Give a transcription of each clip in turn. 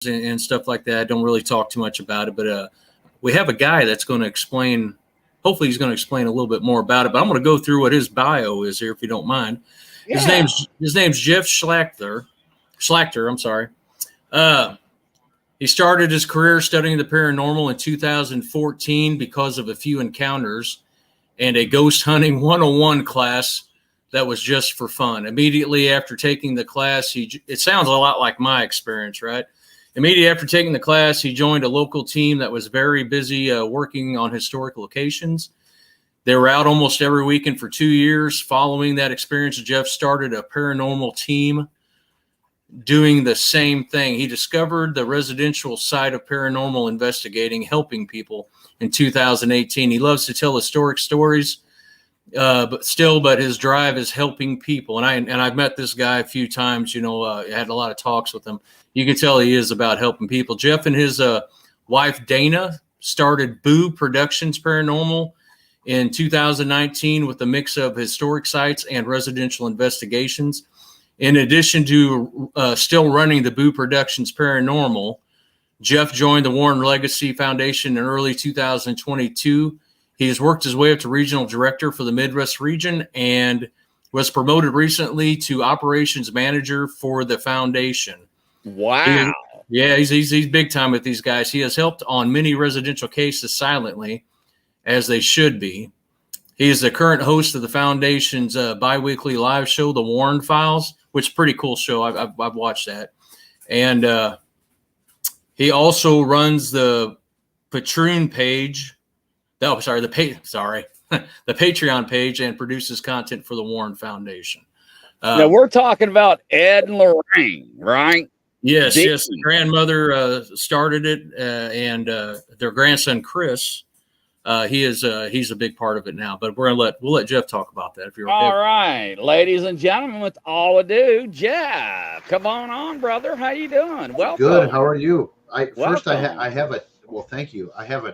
and stuff like that. I don't really talk too much about it, but we have a guy that's going to explain. Hopefully, he's going to explain a little bit more about it. But I'm going to go through what his bio is here, if you don't mind. His Yeah. name's Jeff Schlachter. Schlachter, I'm sorry. He started his career studying the paranormal in 2014 because of a few encounters and a ghost hunting 101 class that was just for fun. Immediately after taking the class, it sounds a lot like my experience, right? Immediately after taking the class, he joined a local team that was very busy working on historic locations. They were out almost every weekend for 2 years. Following that experience, Jeff started a paranormal team doing the same thing. He discovered the residential side of paranormal investigating, helping people in 2018. He loves to tell historic stories, but his drive is helping people. And I've met this guy a few times, I had a lot of talks with him. You can tell he is about helping people. Jeff and his wife, Dana, started Boo Productions Paranormal in 2019 with a mix of historic sites and residential investigations. In addition to still running the Boo Productions Paranormal, Jeff joined the Warren Legacy Foundation in early 2022. He has worked his way up to regional director for the Midwest region and was promoted recently to operations manager for the foundation. Wow. He's big time with these guys. He has helped on many residential cases silently, as they should be. He is the current host of the foundation's bi-weekly live show, The Warren Files, which is a pretty cool show. I've watched that. And he also runs the Patreon page. Oh, sorry, the Patreon page, and produces content for the Warren Foundation. Now we're talking about Ed and Lorraine, right? Yes. The grandmother started it, and their grandson Chris. He's a big part of it now. But we'll let Jeff talk about that if you're okay. All right, ladies and gentlemen, with all ado, Jeff, come on, brother. How you doing? Welcome. Good. How are you? Thank you. I have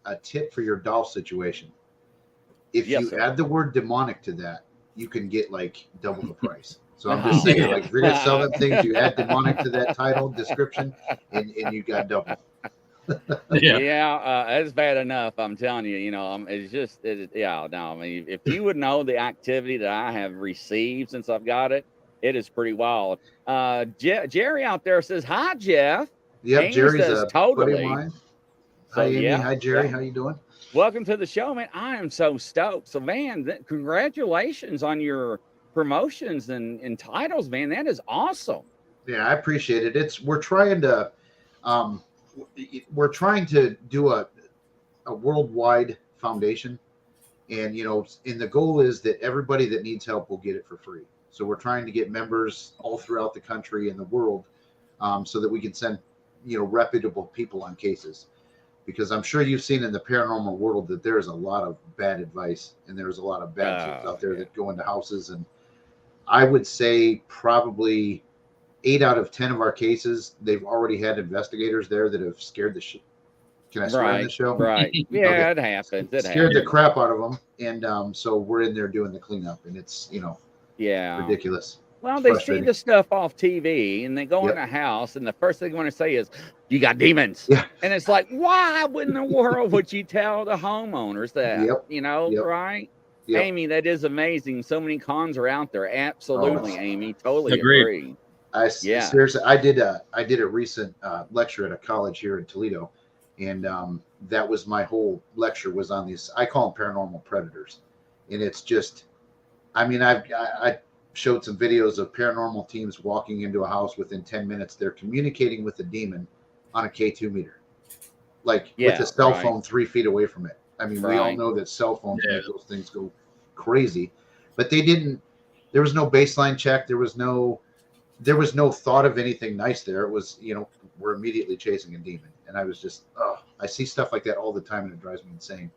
a tip for your doll situation. If you add the word demonic to that, you can get like double the price. So I'm just saying, like, if you're gonna sell them things, you add demonic to that title description, and you got double. It's bad enough. I'm telling you, it's just, I mean, if you would know the activity that I have received since I've got it, it is pretty wild. Jerry out there says, hi, Jeff. Yep, Jerry's a totally. Buddy of mine. Hi, Amy. Hi, Jerry. How you doing? Welcome to the show, man. I am so stoked. So, man, congratulations on your promotions and titles, man. That is awesome. Yeah, I appreciate it. We're trying to do a worldwide foundation, and and the goal is that everybody that needs help will get it for free. So we're trying to get members all throughout the country and the world, so that we can send reputable people on cases, because I'm sure you've seen in the paranormal world that there's a lot of bad advice and there's a lot of bad tips out there that go into houses. And I would say probably 8 out of 10 of our cases, they've already had investigators there that have scared the shit. Can I swear on the show? Right. Yeah, it happens. Scared the crap out of them. And so we're in there doing the cleanup, and it's, ridiculous. Well, they see the stuff off TV, and they go in a house, and the first thing they want to say is, you got demons. Yeah. And it's like, why in the world would you tell the homeowners that? Right? Yep. Amy, that is amazing. So many cons are out there. Absolutely, Amy. Totally agree. Seriously, I did a recent lecture at a college here in Toledo, and that was my whole lecture was on these. I call them paranormal predators, and it's just, I mean, I showed some videos of paranormal teams walking into a house within 10 minutes. They're communicating with a demon on a K2 meter, with a cell phone 3 feet away from it. I mean, we all know that cell phones make those things go crazy, but they didn't. There was no baseline check. There was no thought of anything nice there. It was, we're immediately chasing a demon. And I was just, I see stuff like that all the time, and it drives me insane.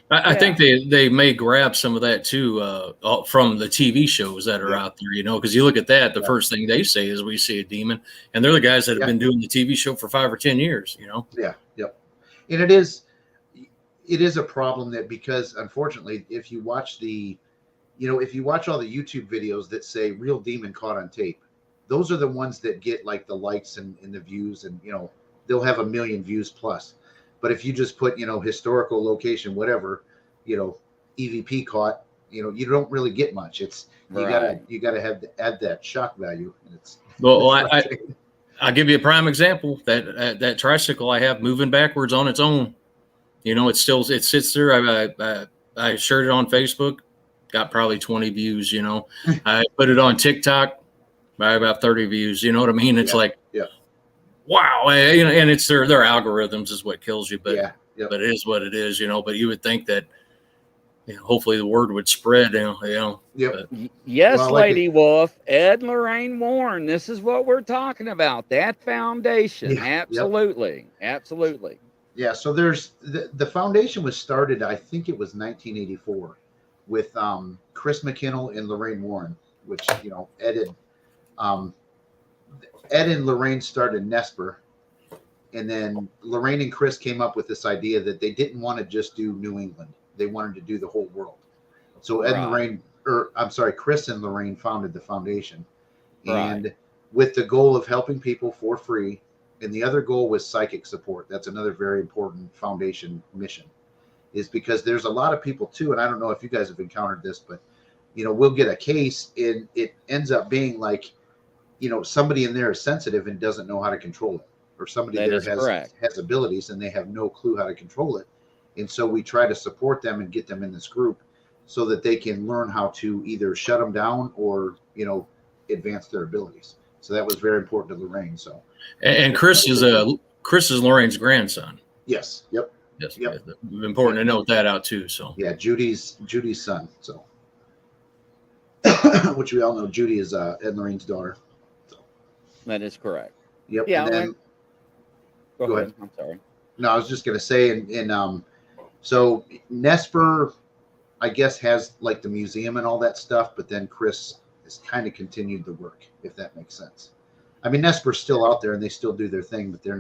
I think they may grab some of that too from the TV shows that are out there, because you look at that, the first thing they say is we see a demon, and they're the guys that have been doing the TV show for 5 or 10 years, Yeah. Yep. And it is a problem that, because unfortunately, if you watch all the YouTube videos that say real demon caught on tape, those are the ones that get like the likes and the views, and they'll have 1 million views plus. But if you just put historical location, whatever, EVP caught, you don't really get much. It's you gotta have to add that shock value. And it's I'll give you a prime example. That tricycle I have moving backwards on its own. It sits there. I shared it on Facebook, got probably 20 views. I put it on TikTok, by about 30 views. You know what I mean? It's wow. And it's their algorithms is what kills you. But but it is what it is. But you would think that hopefully the word would spread. Yes, well, Lady Wolf, Ed and Lorraine Warren. This is what we're talking about. That foundation. Absolutely. Absolutely. Yeah. So there's the foundation was started, I think it was 1984 with Chris McKinnell and Lorraine Warren, which, Ed and Lorraine started Nesper. And then Lorraine and Chris came up with this idea that they didn't want to just do New England. They wanted to do the whole world. So Chris and Lorraine founded the foundation, and with the goal of helping people for free. And the other goal was psychic support. That's another very important foundation mission, is because there's a lot of people too. And I don't know if you guys have encountered this, but we'll get a case and it ends up being like, somebody in there is sensitive and doesn't know how to control it, or somebody has abilities and they have no clue how to control it. And so we try to support them and get them in this group so that they can learn how to either shut them down or, advance their abilities. So that was very important to Lorraine. So, and Chris is Lorraine's grandson. Yes. Yep. Yes. Yep. Important to note that out too. So yeah, Judy's son. So, which we all know, Judy is Ed and Lorraine's daughter. So. That is correct. Yep. Yeah. And then, go ahead. I'm sorry. No, I was just gonna say, so Nesper, I guess, has like the museum and all that stuff, but then Chris has kind of continued the work, if that makes sense. I mean, Nesper's still out there and they still do their thing, but they're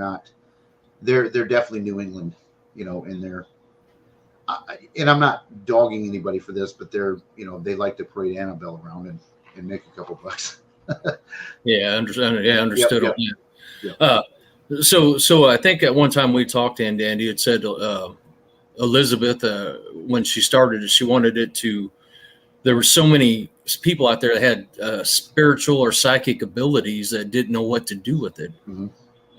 definitely New England, in their, and I'm not dogging anybody for this, but they like to parade Annabelle around and make a couple bucks. Understood. Yep. So I think at one time we talked, and Andy had said Elizabeth, when she started, she wanted it to. There were so many people out there that had spiritual or psychic abilities that didn't know what to do with it,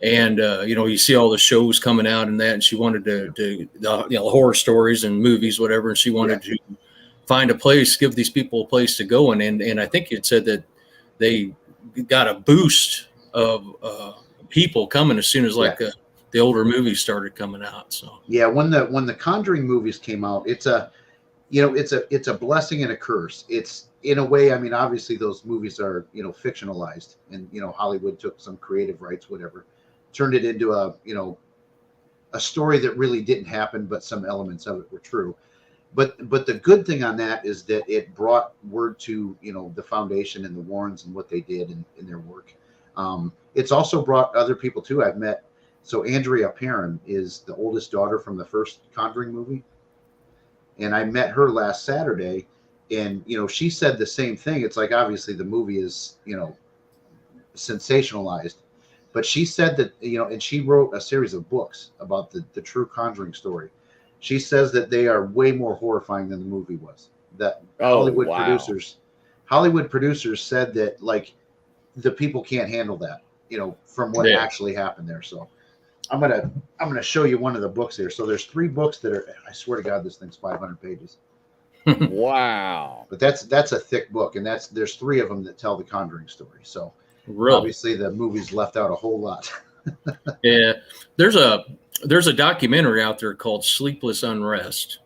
and you see all the shows coming out and that. And she wanted to horror stories and movies, whatever. And she wanted to find a place, give these people a place to go. And I think it said that they got a boost of people coming as soon as the older movies started coming out. So when the Conjuring movies came out, it's a blessing and a curse. It's, in a way, I mean, obviously those movies are fictionalized, and Hollywood took some creative rights, whatever, turned it into a story that really didn't happen, but some elements of it were true. But the good thing on that is that it brought word to the foundation and the Warrens and what they did in their work. It's also brought other people too. I've met, so Andrea Perron is the oldest daughter from the first Conjuring movie. And I met her last Saturday, and, she said the same thing. It's like, obviously the movie is, sensationalized, but she said that, and she wrote a series of books about the true Conjuring story. She says that they are way more horrifying than the movie was. That Hollywood producers said that, like, the people can't handle that, from what actually happened there. So I'm gonna show you one of the books here. So there's 3 books that are, I swear to God, this thing's 500 pages. Wow. But that's a thick book, and there's 3 of them that tell the Conjuring story. So obviously the movie's left out a whole lot. Yeah, there's a documentary out there called Sleepless Unrest.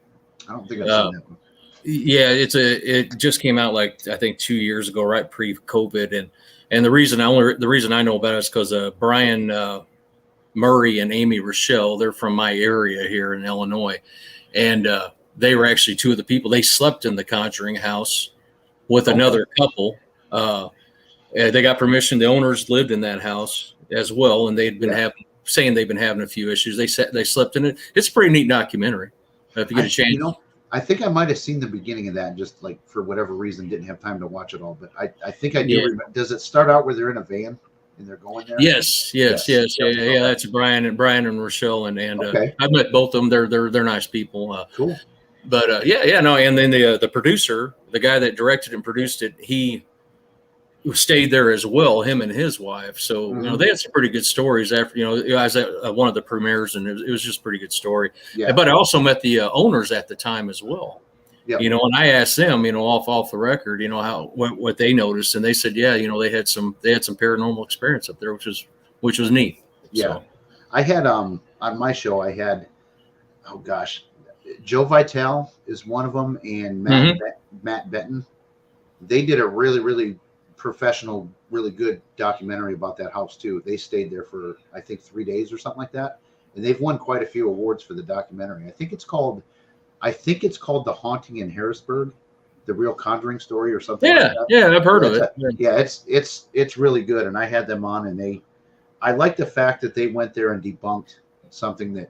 I don't think I've seen that one. Yeah, it just came out like I think 2 years ago, right pre-COVID, and the reason I know about it is because Brian Murray and Amy Rochelle, they're from my area here in Illinois, and they were actually 2 of the people. They slept in the Conjuring house with another couple. They got permission. The owners lived in that house as well, and they'd been saying they've been having a few issues. They slept in it. It's a pretty neat documentary. If you get a chance, I think I might have seen the beginning of that, and just like for whatever reason didn't have time to watch it all. But I think I do Yeah. remember. Does it start out where they're in a van and they're going there? Yes. Yes. Yeah. Okay. That's Brian and Rochelle, and Okay. I've met both of them. They're nice people. Cool. But no. And then the producer, the guy that directed and produced it, he stayed there as well, him and his wife. So they had some pretty good stories after. I was at one of the premieres, and it was just a pretty good story. Yeah. But I also met the owners at the time as well. Yep. And I asked them, off the record, what they noticed, and they said, yeah, they had some paranormal experience up there, which was neat. Yeah. So. I had on my show, I had, oh gosh, Joe Vitale is one of them, and Matt Benton. They did a really, really professional, really good documentary about that house too. They stayed there for I think 3 days or something like that, and they've won quite a few awards for the documentary. I think it's called The Haunting in Harrisburg, the real Conjuring story or something. Yeah, like that. Yeah, I've heard of it. It's really good, and I had them on, and I like the fact that they went there and debunked something that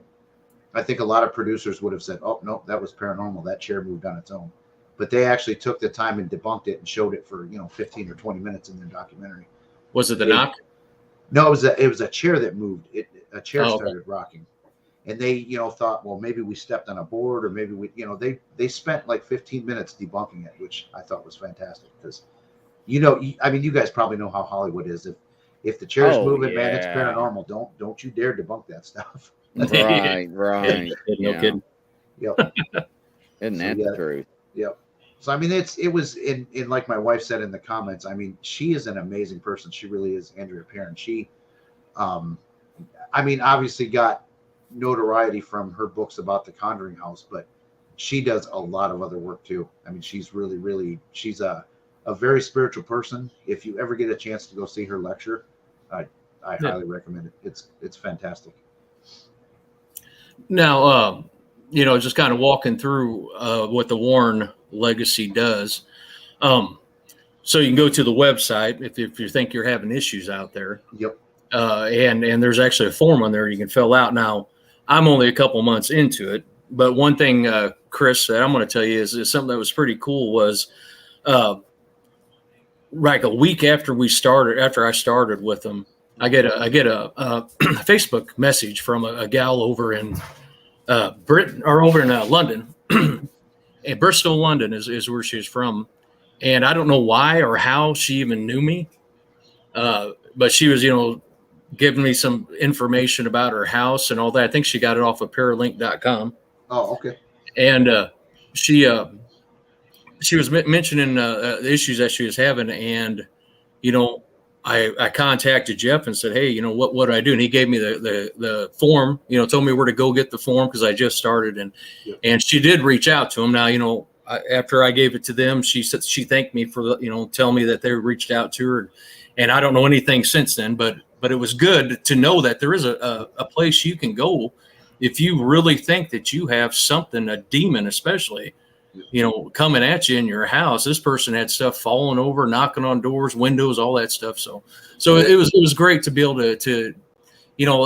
I think a lot of producers would have said, oh no, that was paranormal, that chair moved on its own. But they actually took the time and debunked it and showed it for 15 or 20 minutes in their documentary. Was it the knock? No, it was a chair that moved. A chair started rocking, and they thought, well, maybe we stepped on a board, or maybe we they spent like 15 minutes debunking it, which I thought was fantastic because you guys probably know how Hollywood is. If the chair's moving, man, it's paranormal. Don't you dare debunk that stuff. Right. No kidding. Yep. Isn't that the truth? Yep. So I mean, it was in like my wife said in the comments. I mean, she is an amazing person. She really is, Andrea Perrin. She, obviously got notoriety from her books about the Conjuring House, but she does a lot of other work too. I mean, she's really, really, she's a very spiritual person. If you ever get a chance to go see her lecture, I highly recommend it. It's fantastic. Now, just kind of walking through what the Warren Legacy does. So you can go to the website if you think you're having issues out there. Yep. And there's actually a form on there you can fill out. Now, I'm only a couple months into it, but one thing, Chris, that I'm going to tell you is something that was pretty cool was like a week after I started with them, I get a Facebook message from a gal over in Britain, or over in London. And Bristol, London is where she's from. And I don't know why or how she even knew me. But she was, giving me some information about her house and all that. I think she got it off of paralink.com. Oh, okay. And she was mentioning the issues that she was having. And, I contacted Jeff and said, hey, what do I do? And he gave me the form, told me where to go get the form because I just started. And she did reach out to him. Now, after I gave it to them, she said she thanked me for telling me that they reached out to her. And I don't know anything since then, but it was good to know that there is a place you can go if you really think that you have something, a demon especially, coming at you in your house. This person had stuff falling over, knocking on doors, windows, all that stuff. So it was great to be able to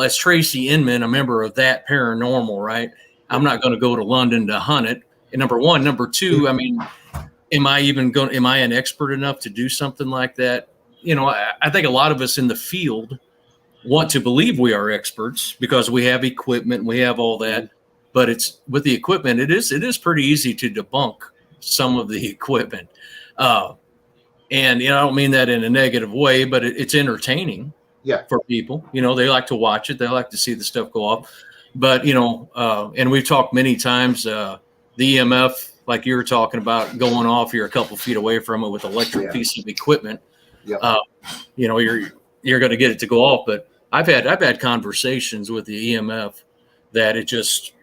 as Tracy Inman, a member of that paranormal, right? I'm not going to go to London to hunt it. And number one, number two, I mean, am I an expert enough to do something like that? I think a lot of us in the field want to believe we are experts because we have equipment, we have all that. But it's with the equipment, it is pretty easy to debunk some of the equipment. And I don't mean that in a negative way, but it's entertaining for people. They like to watch it. They like to see the stuff go off. But, and we've talked many times, the EMF, like you were talking about, going off, you're a couple feet away from it with electric piece of equipment. You're going to get it to go off. But I've had conversations with the EMF that it just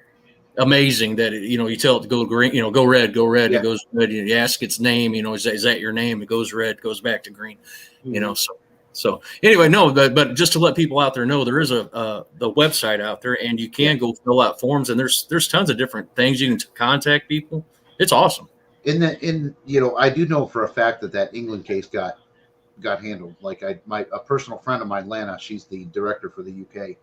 amazing that you tell it to go green, go red, it goes red. You ask its name, is that your name? It goes red, goes back to green. So anyway, no, but just to let people out there know, there is the website out there, and you can go fill out forms, and there's tons of different things you can contact people. It's awesome. I do know for a fact that England case got handled. Like a personal friend of mine, Lana, she's the director for the UK,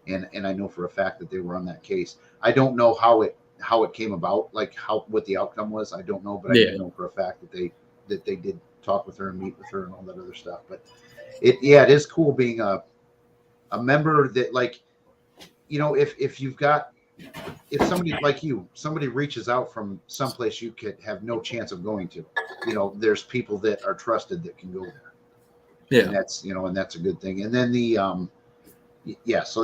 and I know for a fact that they were on that case. I don't know how it how it came about, like what the outcome was. I don't know, but I do know for a fact that they did talk with her and meet with her and all that other stuff. But it is cool being a member that, like, if somebody like somebody reaches out from someplace you could have no chance of going to, there's people that are trusted that can go there. Yeah. And that's a good thing. And then so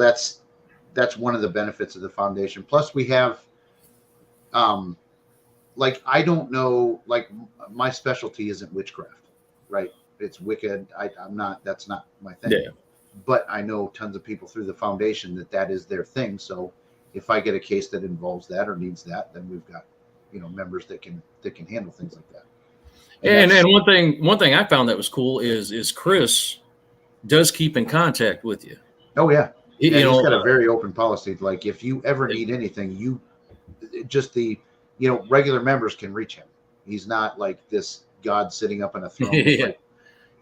that's one of the benefits of the foundation. Plus we have, like, I don't know, like, my specialty isn't witchcraft, right? It's Wicca. That's not my thing. Yeah. But I know tons of people through the foundation that is their thing. So if I get a case that involves that or needs that, then we've got, members that can handle things like that. And one thing I found that was cool is Chris does keep in contact with you. Oh yeah. He's got a very open policy. Like, if you ever need anything, regular members can reach him. He's not like this God sitting up on a throne. Yeah. Like,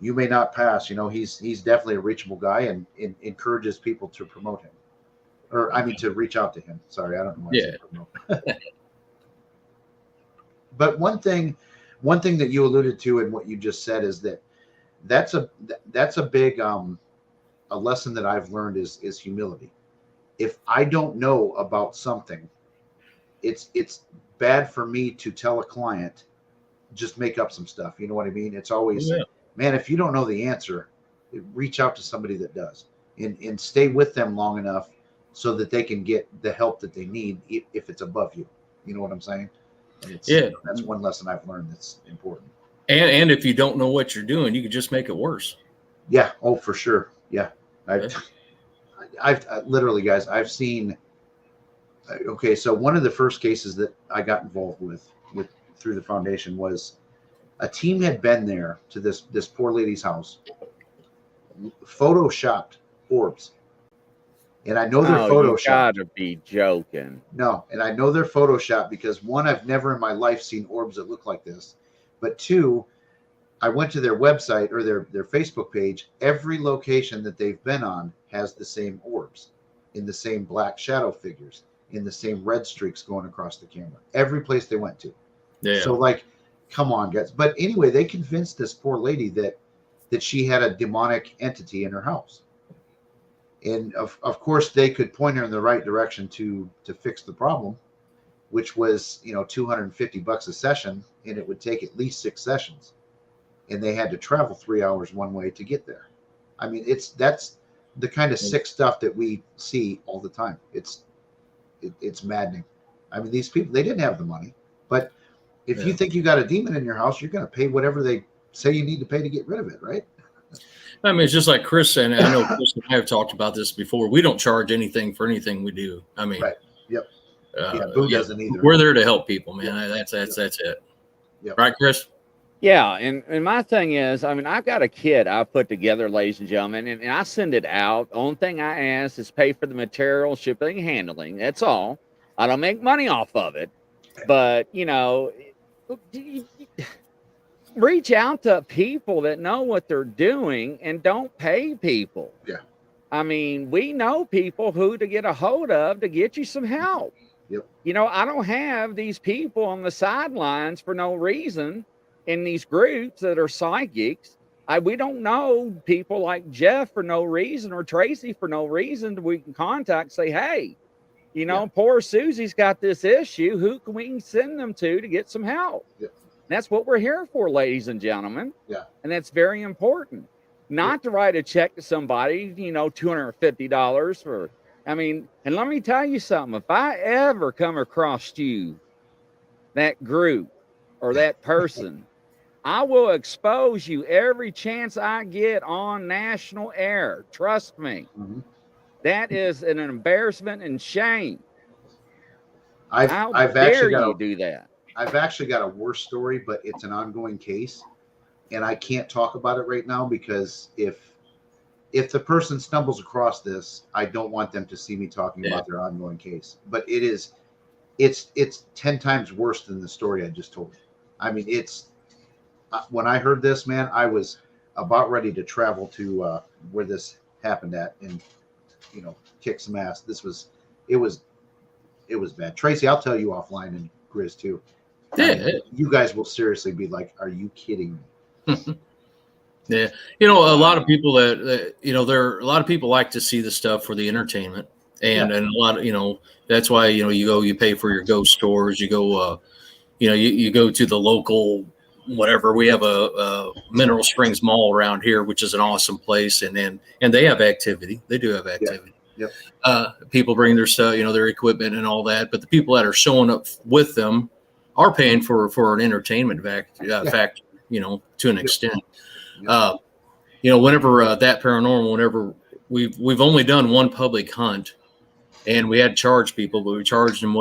you may not pass, he's definitely a reachable guy and encourages people to promote him. Or, I mean, to reach out to him. Sorry, I don't know why I said promote. But one thing that you alluded to in what you just said is that's a big a lesson that I've learned is humility. If I don't know about something, it's bad for me to tell a client, just make up some stuff. You know what I mean? It's always, man, if you don't know the answer, reach out to somebody that does, and stay with them long enough so that they can get the help that they need if it's above you. You know what I'm saying? That's one lesson I've learned that's important. And if you don't know what you're doing, you can just make it worse. Yeah. Oh, for sure. Yeah. I've literally, guys, I've seen. Okay, so one of the first cases that I got involved with through the foundation was a team had been there to this poor lady's house, photoshopped orbs. And I know they're photoshopped. You gotta be joking. No, and I know they're photoshopped because, one, I've never in my life seen orbs that look like this. But two, I went to their website or their Facebook page. Every location that they've been on has the same orbs in the same black shadow figures, in the same red streaks going across the camera. Every place they went to. Yeah. So, like, come on, guys. But anyway, they convinced this poor lady that she had a demonic entity in her house. And of course, they could point her in the right direction to fix the problem, which was, $250 a session, and it would take at least 6 sessions. And they had to travel 3 hours one way to get there. I mean, that's the kind of sick stuff that we see all the time. It's maddening. I mean, these people, they didn't have the money, but if you think you got a demon in your house, you're going to pay whatever they say you need to pay to get rid of it, right? I mean, it's just like Chris, and I know Chris and I have talked about this before. We don't charge anything for anything we do. I mean, right. Yep. Boo doesn't either. We're there to help people, man. Yep. That's it. Yep. Right, Chris? Yeah, and my thing is, I mean, I've got a kit I put together, ladies and gentlemen, and I send it out. Only thing I ask is pay for the material, shipping, and handling. That's all. I don't make money off of it, but reach out to people that know what they're doing and don't pay people. Yeah. I mean, we know people who to get a hold of to get you some help. Yep. I don't have these people on the sidelines for no reason in these groups that are psychics. We don't know people like Jeff for no reason or Tracy for no reason that we can contact, say, hey, poor Susie's got this issue. Who can we send them to get some help? Yeah. That's what we're here for, ladies and gentlemen. Yeah. And that's very important. Not to write a check to somebody, $250 for, and let me tell you something. If I ever come across you, that group or that person, I will expose you every chance I get on national air. Trust me. Mm-hmm. That is an embarrassment and shame. I've actually got to do that. I've actually got a worse story, but it's an ongoing case, and I can't talk about it right now because if the person stumbles across this, I don't want them to see me talking about their ongoing case. But it's 10 times worse than the story I just told. I mean, when I heard this, man, I was about ready to travel to where this happened at and kick some ass. It was it was bad. Tracy, I'll tell you offline, and Grizz too. Yeah. You guys will seriously be like, "Are you kidding me?" Yeah, you know, a lot of people that you know, there are a lot of people like to see the stuff for the entertainment, and a lot of, you know, that's why, you know, you pay for your ghost tours, you go, you know, you go to the local whatever. We have a Mineral Springs Mall around here, which is an awesome place, and they have activity. They do have activity. Yep. People bring their stuff, you know, their equipment and all that, but the people that are showing up with them are paying for an entertainment factor, you know, to an extent. You know, whenever that paranormal, whenever we've only done one public hunt, and we had to charge people, but we charged them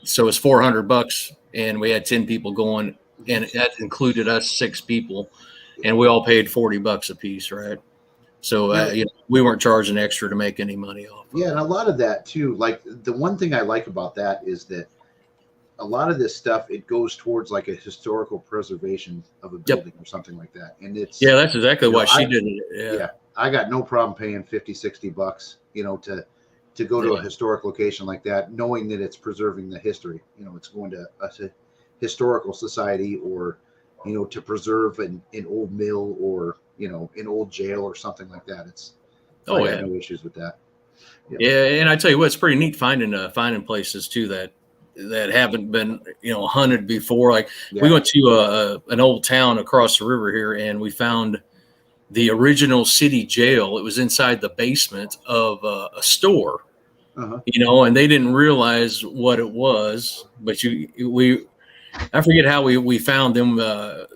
so it's $400, and we had 10 people going, and that included us 6 people, and we all paid $40 a piece, right? So you know, we weren't charging extra to make any money off. Yeah, and a lot of that too. Like the one thing I like about that is that a lot of this stuff, it goes towards like a historical preservation of a building or something like that. And it's that's exactly why she did it. Yeah, I got no problem paying $50-$60, you know, to go to a historic location like that, knowing that it's preserving the history. You know, it's going to a historical society, or, you know, to preserve an old mill, or, you know, an old jail or something like that. I got no issues with that. Yeah, and I tell you what, it's pretty neat finding places too that haven't been, you know, hunted before. Like we went to an old town across the river here, and we found the original city jail. It was inside the basement of a store, you know, and they didn't realize what it was. But I forget how we found them.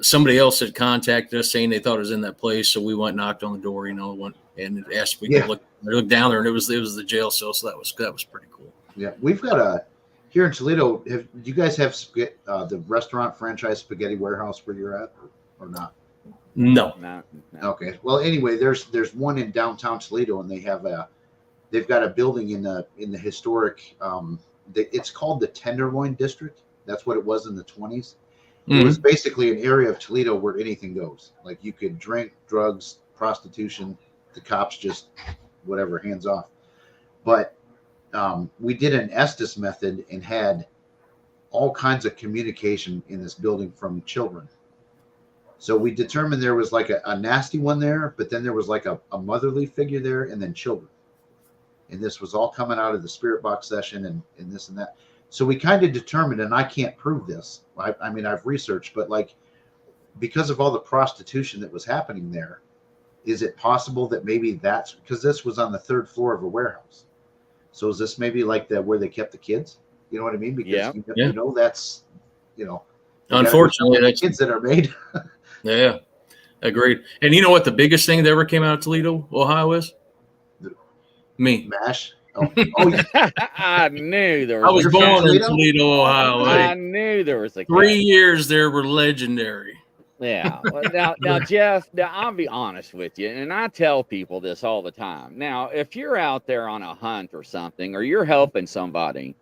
Somebody else had contacted us saying they thought it was in that place, so we went and knocked on the door, you know, and asked if we could look down there, and it was the jail cell. So that was pretty cool. Yeah, we've got here in Toledo. Do you guys have the restaurant franchise Spaghetti Warehouse where you're at, or not? No. Okay. Well, anyway, there's one in downtown Toledo, and they've got a building in the historic. It's called the Tenderloin District. That's what it was in the 20s. It was basically an area of Toledo where anything goes. Like you could drink, drugs, prostitution. The cops just whatever, hands off. But we did an Estes method and had all kinds of communication in this building from children. So we determined there was like a nasty one there, but then there was like a motherly figure there, and then children. And this was all coming out of the spirit box session and this and that. So we kind of determined, and I can't prove this. I mean, I've researched, but like because of all the prostitution that was happening there, is it possible that maybe that's because this was on the 3rd floor of a warehouse? So is this maybe like where they kept the kids? You know what I mean? Because you know that's, you know, unfortunately that's kids that are made. Yeah, agreed. And you know what the biggest thing that ever came out of Toledo, Ohio is? Me. MASH. Oh yeah. I knew there was. I was born in Toledo, Ohio. I knew there was a 3 years there were legendary. Yeah. Now, Jeff, I'll be honest with you, and I tell people this all the time. Now, if you're out there on a hunt or something, or you're helping somebody,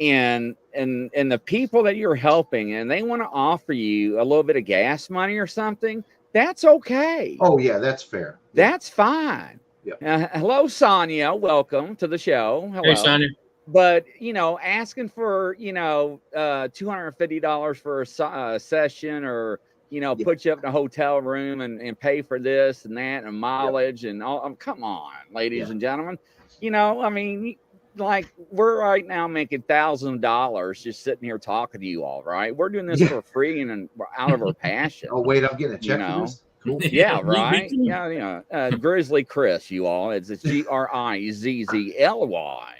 and the people that you're helping, and they want to offer you a little bit of gas money or something, that's okay. Oh yeah, that's fair. That's fine. Yeah. Hello, Sonia. Welcome to the show. Hello. Hey, Sonia. But, you know, asking for, you know, $250 for a session, or, you know, put you up in a hotel room and pay for this and that and mileage and all. Come on, ladies and gentlemen. You know, I mean, like we're right now making thousands of dollars just sitting here talking to you all, right? We're doing this for free and out of our passion. Oh, wait, I'm getting a check for this? Cool. Yeah, right. Yeah. Grizzly Chris, you all. It's GRIZZLY.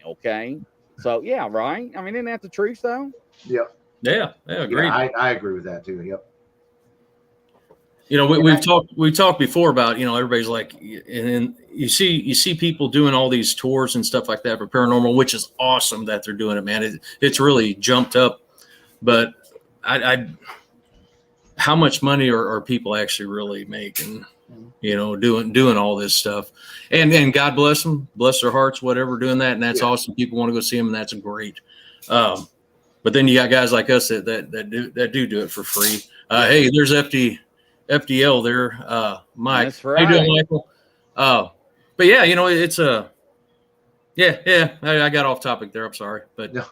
Okay. So yeah, right. I mean, isn't that the truth though? Yep. Yeah. Agreed. Yeah, I agree with that too. Yep. You know, we've talked before about, you know, everybody's like, and you see people doing all these tours and stuff like that for paranormal, which is awesome that they're doing it, man. It's really jumped up, but how much money are people actually really making, you know, doing all this stuff, and God bless them, bless their hearts, whatever, doing that. And that's awesome. People want to go see them, and that's great. But then you got guys like us that do it for free. Hey, there's FDL there. Mike. That's right. How you doing, Michael? But yeah, you know, it's Yeah. I got off topic there. I'm sorry, but No,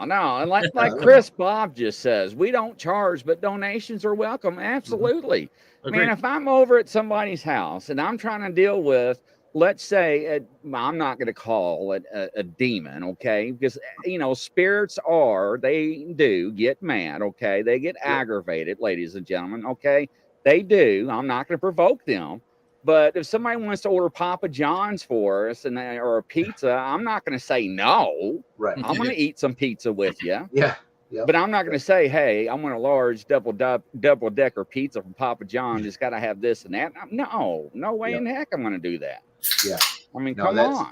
No, and like no. Chris Bob just says, we don't charge, but donations are welcome. Absolutely, man. agreed. If I'm over at somebody's house and I'm trying to deal with, let's say, I'm not going to call it a demon, okay? Because spirits they do get mad, okay? They get Yep. aggravated, ladies and gentlemen, okay? They do. I'm not going to provoke them. But if somebody wants to order Papa John's for us or a pizza, I'm not going to say no. Right. I'm going to eat some pizza with you, Yeah. Yep. but I'm not going to say, hey, I want a large double decker pizza from Papa John's. It's got to have this and that. No way Yep. in heck I'm going to do that. Yeah. I mean, No, come on.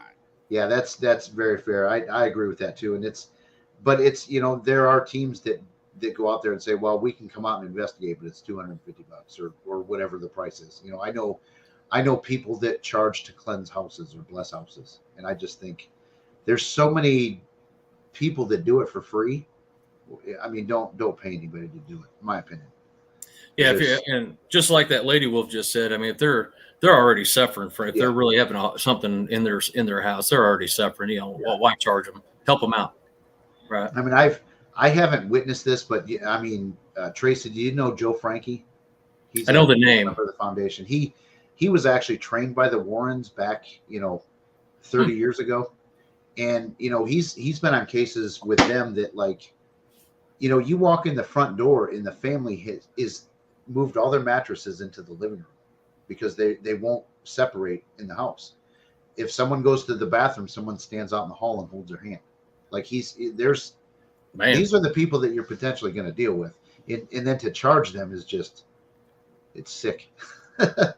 Yeah, that's very fair. I agree with that too. And it's there are teams that go out there and say, well, we can come out and investigate, but it's $250 or whatever the price is. I know people that charge to cleanse houses or bless houses, and I just think there's so many people that do it for free. I mean, don't pay anybody to do it, in my opinion. Yeah, and just like that lady Wolf just said, I mean, if they're already suffering if they're really having something in their house, they're already suffering. Well, why charge them? Help them out, right? I mean, I haven't witnessed this, but I mean, Tracy, do you know Joe Frankie? I know the name. Member of the foundation. He was actually trained by the Warrens back, 30 years ago. And, he's been on cases with them that, like, you walk in the front door and the family is moved all their mattresses into the living room because they won't separate in the house. If someone goes to the bathroom, someone stands out in the hall and holds their hand. Like these are the people that you're potentially going to deal with. And then to charge them is just, it's sick. That's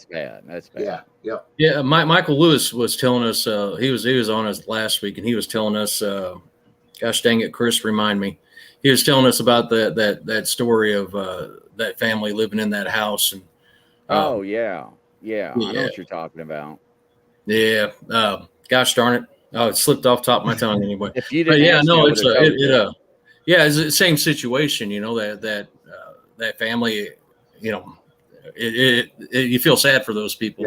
bad. That's bad. Yeah. Michael Lewis was telling us he was on us last week, and he was telling us, gosh dang it, Chris, remind me. He was telling us about that story of that family living in that house. And yeah, I know what you're talking about. Yeah, gosh darn it, it slipped off the top of my tongue anyway. If you didn't, it's the same situation. That family, you feel sad for those people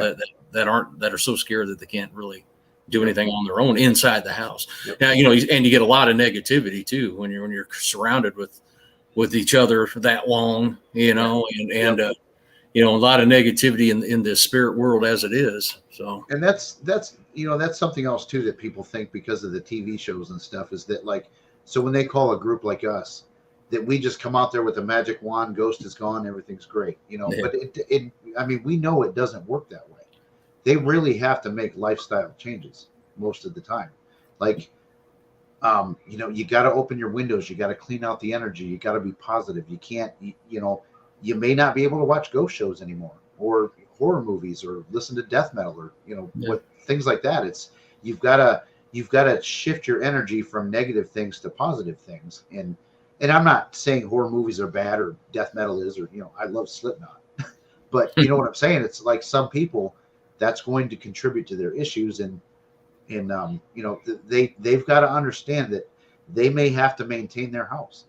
that are so scared that they can't really do anything on their own inside the house. Yep. Now, and you get a lot of negativity too when you're surrounded with each other for that long, and a lot of negativity in the spirit world as it is. So, and that's something else too that people think because of the TV shows and stuff is that, like, so when they call a group like us, that we just come out there with a magic wand, ghost is gone, everything's great, but I mean, we know it doesn't work that way. They really have to make lifestyle changes most of the time. Like, you got to open your windows. You got to clean out the energy. You got to be positive. You can't, you may not be able to watch ghost shows anymore or horror movies or listen to death metal or, what things like that. It's, you've got to shift your energy from negative things to positive things. And I'm not saying horror movies are bad or death metal is, or, I love Slipknot, but you know what I'm saying? It's like some people, that's going to contribute to their issues. And they've got to understand that they may have to maintain their house.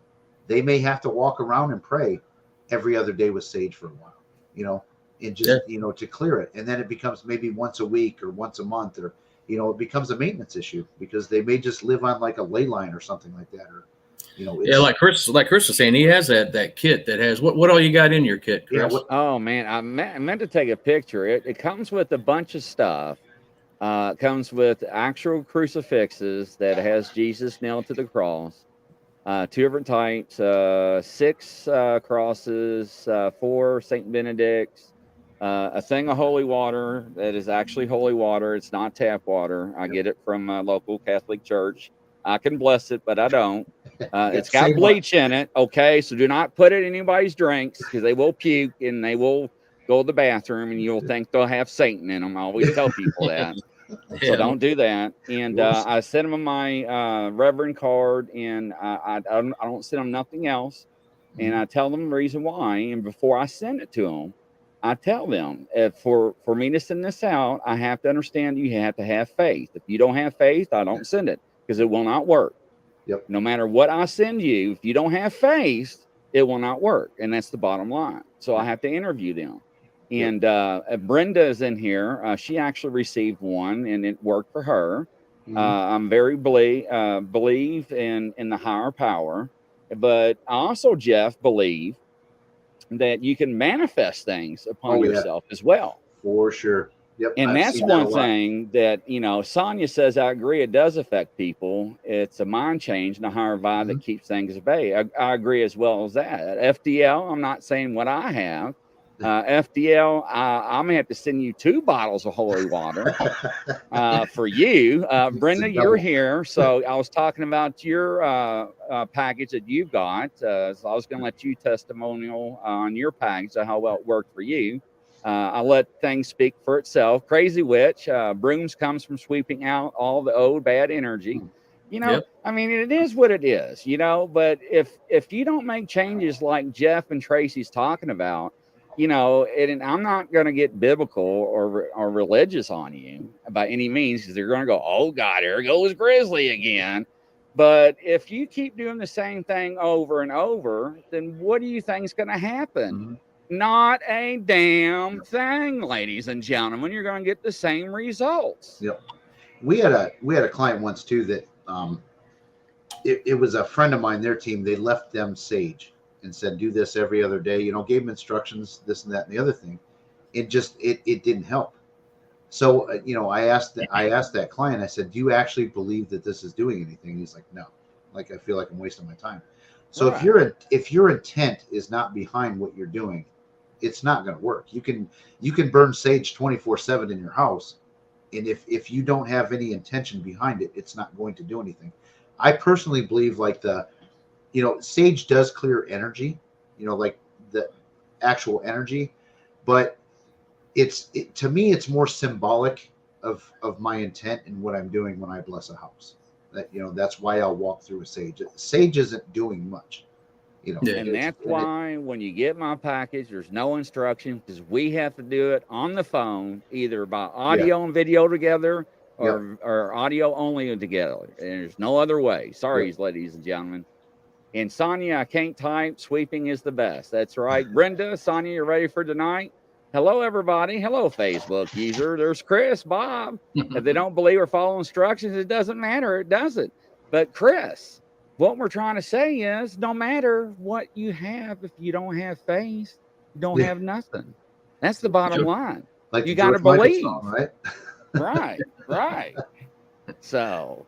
They may have to walk around and pray every other day with sage for a while, and just, to clear it. And then it becomes maybe once a week or once a month, or, it becomes a maintenance issue because they may just live on like a ley line or something like that. Or, like Chris was saying, he has that kit that has what all you got in your kit, Chris? Oh man, I meant to take a picture. It comes with a bunch of stuff. It comes with actual crucifixes that has Jesus nailed to the cross. 2 different types, 6 crosses, 4 Saint Benedicts, a thing of holy water that is actually holy water. It's not tap water. I get it from a local Catholic church. I can bless it, but I don't. It's got bleach in it. Okay, so do not put it in anybody's drinks because they will puke and they will go to the bathroom and you'll think they'll have Satan in them. I always tell people that. So don't do that. And I sent them my Reverend card, and I don't send them nothing else. And I tell them the reason why. And before I send it to them, I tell them, for me to send this out, I have to understand you have to have faith. If you don't have faith, I don't send it because it will not work. Yep. No matter what I send you, if you don't have faith, it will not work. And that's the bottom line. So I have to interview them. And Brenda is in here. She actually received one, and it worked for her. I'm very believe in the higher power, but I also, Jeff, believe that you can manifest things upon yourself as well. For sure. Yep. And I've that's seen that a one lot. thing that, you know, Sonia says, I agree, it does affect people. It's a mind change and a higher vibe that keeps things at bay. I agree as well as that. FDL, I'm not saying what I have. FDL, I'm going to have to send you 2 bottles of holy water for you. Brenda, you're here. So I was talking about your package that you got. So I was going to let you testimonial on your package of how well it worked for you. I'll let things speak for itself. Crazy Witch, brooms comes from sweeping out all the old bad energy. You know, I mean, it is what it is, you know, but if you don't make changes like Jeff and Tracy's talking about, you know, and I'm not going to get biblical or religious on you by any means, because they're going to go, oh God, here goes Grizzly again. But if you keep doing the same thing over and over, then what do you think is going to happen? Not a damn thing, ladies and gentlemen. You're going to get the same results. Yep. We had a client once too that it was a friend of mine. Their team, they left them sage and said, do this every other day. You know, gave them instructions, this and that and the other thing. It just it didn't help. So you know, I asked that client. I said, do you actually believe that this is doing anything? He's like, no. Like, I feel like I'm wasting my time. So if your intent is not behind what you're doing, it's not going to work. You can burn sage 24/7 in your house, and if you don't have any intention behind it, it's not going to do anything. I personally believe like sage does clear energy, you know, like the actual energy, but to me it's more symbolic of my intent and what I'm doing when I bless a house. That, you know, that's why I'll walk through a sage. Sage isn't doing much. You know, and that's why when you get my package, there's no instruction, because we have to do it on the phone, either by audio and video together or audio only together. And there's no other way. Sorry, ladies and gentlemen. And Sonia, I can't type. Sweeping is the best. That's right. Brenda, Sonia, you ready for tonight? Hello, everybody. Hello, Facebook user. There's Chris, Bob. If they don't believe or follow instructions, it doesn't matter. It doesn't. But Chris, what we're trying to say is, no matter what you have, if you don't have faith, you don't have nothing. That's the bottom line. Like you got to believe, song, right? right. So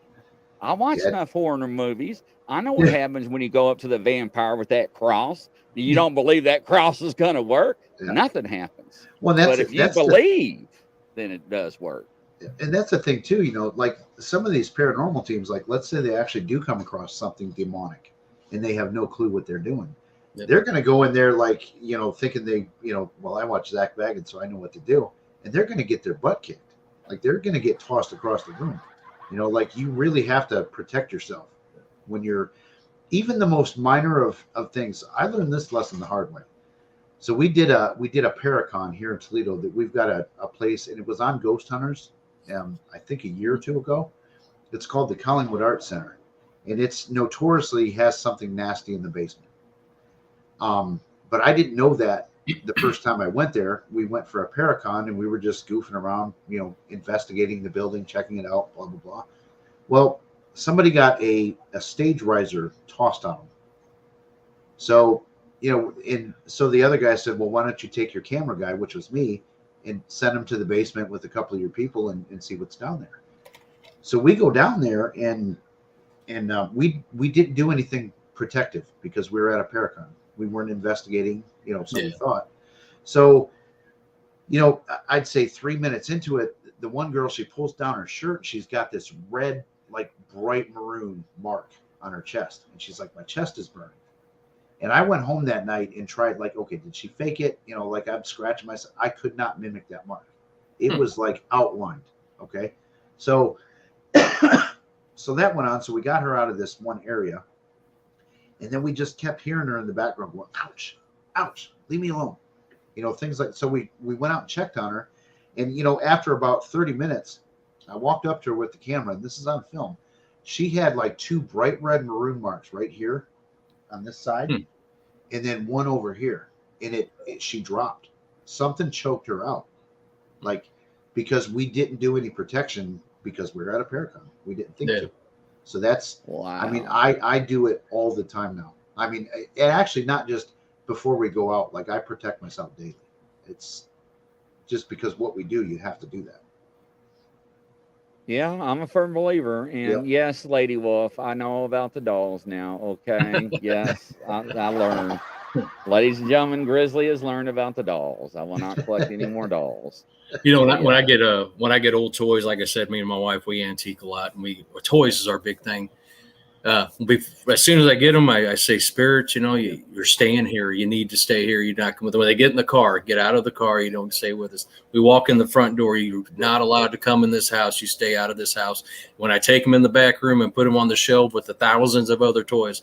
I watch enough horror movies. I know what happens when you go up to the vampire with that cross. You don't believe that cross is going to work. Nothing happens. Well, but if you believe, then it does work. And that's the thing too, you know, like some of these paranormal teams, like let's say they actually do come across something demonic and they have no clue what they're doing. They're going to go in there like, you know, thinking they, you know, well, I watch Zach Baggins, so I know what to do. And they're going to get their butt kicked. Like they're going to get tossed across the room. You know, like you really have to protect yourself when you're even the most minor of things. I learned this lesson the hard way. So we did a Paracon here in Toledo that we've got a place, and it was on Ghost Hunters. I think a year or two ago. It's called the Collingwood Arts Center, and it's notoriously has something nasty in the basement. But I didn't know that the first time I went there. We went for a Paracon, and we were just goofing around, you know, investigating the building, checking it out, blah blah blah. Well, somebody got a stage riser tossed on them. So, you know, and so the other guy said, well, why don't you take your camera guy, which was me, and send him to the basement with a couple of your people and see what's down there. So we go down there and we didn't do anything protective because we were at a Paracon. We weren't investigating, you know, so we thought. So, you know, I'd say 3 minutes into it, the one girl, she pulls down her shirt and she's got this red, like bright maroon mark on her chest. And she's like, my chest is burning. And I went home that night and tried, like, okay, did she fake it? You know, like I'm scratching myself. I could not mimic that mark. It was like outlined. Okay. So, so that went on. So we got her out of this one area. And then we just kept hearing her in the background going, ouch, ouch, leave me alone. You know, things like, so we went out and checked on her. And, you know, after about 30 minutes, I walked up to her with the camera, and this is on film. She had like 2 bright red maroon marks right here on this side, and then one over here. And she dropped. something choked her out, like because we didn't do any protection because we were at a Paracon. We didn't think to. So that's, Wow. I mean, I do it all the time now. I mean, and actually not just before we go out. Like I protect myself daily. It's just because what we do, you have to do that. Yeah, I'm a firm believer. And yes, Lady Wolf, I know about the dolls now. Okay. Yes, I learned. Ladies and gentlemen, Grizzly has learned about the dolls. I will not collect any more dolls. You know, when I get old toys, like I said, me and my wife, we antique a lot, and toys is our big thing. As soon as I get them, I say, spirits, you know, you're staying here. You need to stay here. You're not coming. When they get in the car, get out of the car. You don't stay with us. We walk in the front door. You're not allowed to come in this house. You stay out of this house. When I take them in the back room and put them on the shelf with the thousands of other toys,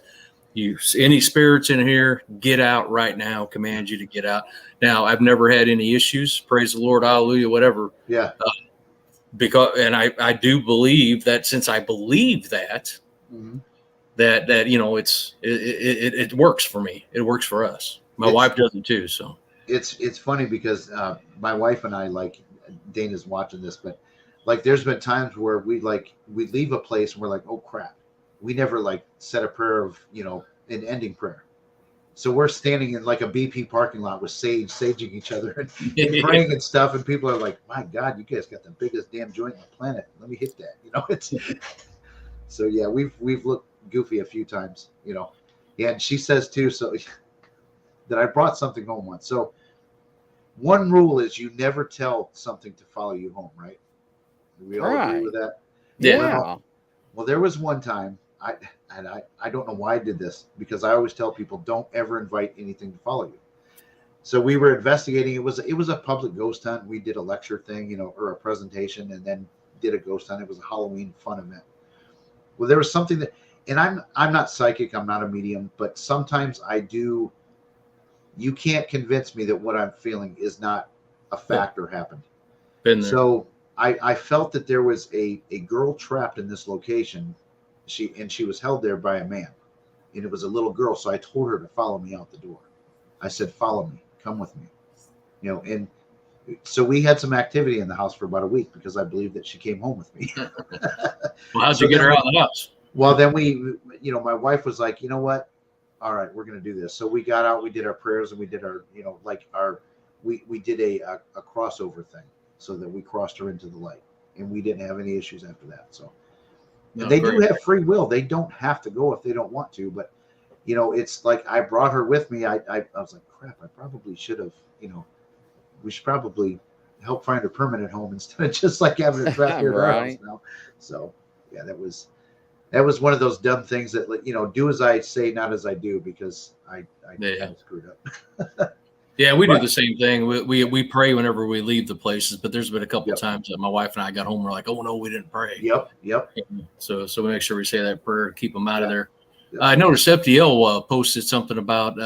any spirits in here, get out right now. Command you to get out. Now, I've never had any issues. Praise the Lord, hallelujah, whatever. Yeah. And I do believe that since I believe that, that you know, it works for me. It works for us. My wife doesn't too. So it's funny because my wife and I, like, Dana's watching this, but like there's been times where we leave a place and we're like, oh crap, we never like said a prayer of, you know, an ending prayer. So we're standing in like a BP parking lot with saging each other and praying and stuff, and people are like, my God, you guys got the biggest damn joint on the planet. Let me hit that. You know, it's so yeah, we've looked goofy a few times, you know. Yeah, and she says too, so that I brought something home once. So one rule is you never tell something to follow you home, right? Do we all agree with that? Yeah. Well, there was one time I don't know why I did this, because I always tell people don't ever invite anything to follow you. So we were investigating. It was a public ghost hunt. We did a lecture thing, you know, or a presentation, and then did a ghost hunt. It was a Halloween fun event. Well, there was something that, and I'm not psychic, I'm not a medium, but sometimes I do. You can't convince me that what I'm feeling is not a fact or happened. Been there. So I felt that there was a girl trapped in this location. She was held there by a man, and it was a little girl. So I told her to follow me out the door. I said, follow me, come with me, you know. And so we had some activity in the house for about a week because I believe that she came home with me. Well, how'd you get her out of the house? Well, then we, you know, my wife was like, you know what? All right, we're going to do this. So we got out, we did our prayers, and we did our, you know, like we did a crossover thing so that we crossed her into the light, and we didn't have any issues after that. So and they do have free will. They don't have to go if they don't want to, but you know, it's like I brought her with me. I was like, crap, I probably should have, you know, we should probably help find a permanent home instead of just like having her trapped here in our house now. So yeah, that was one of those dumb things that, you know, do as I say, not as I do, because I kind of screwed up. Yeah, we do the same thing. We pray whenever we leave the places, but there's been a couple of times that my wife and I got home, we're like, oh no, we didn't pray. Yep. So we make sure we say that prayer to keep them out of there. I noticed FDL posted something about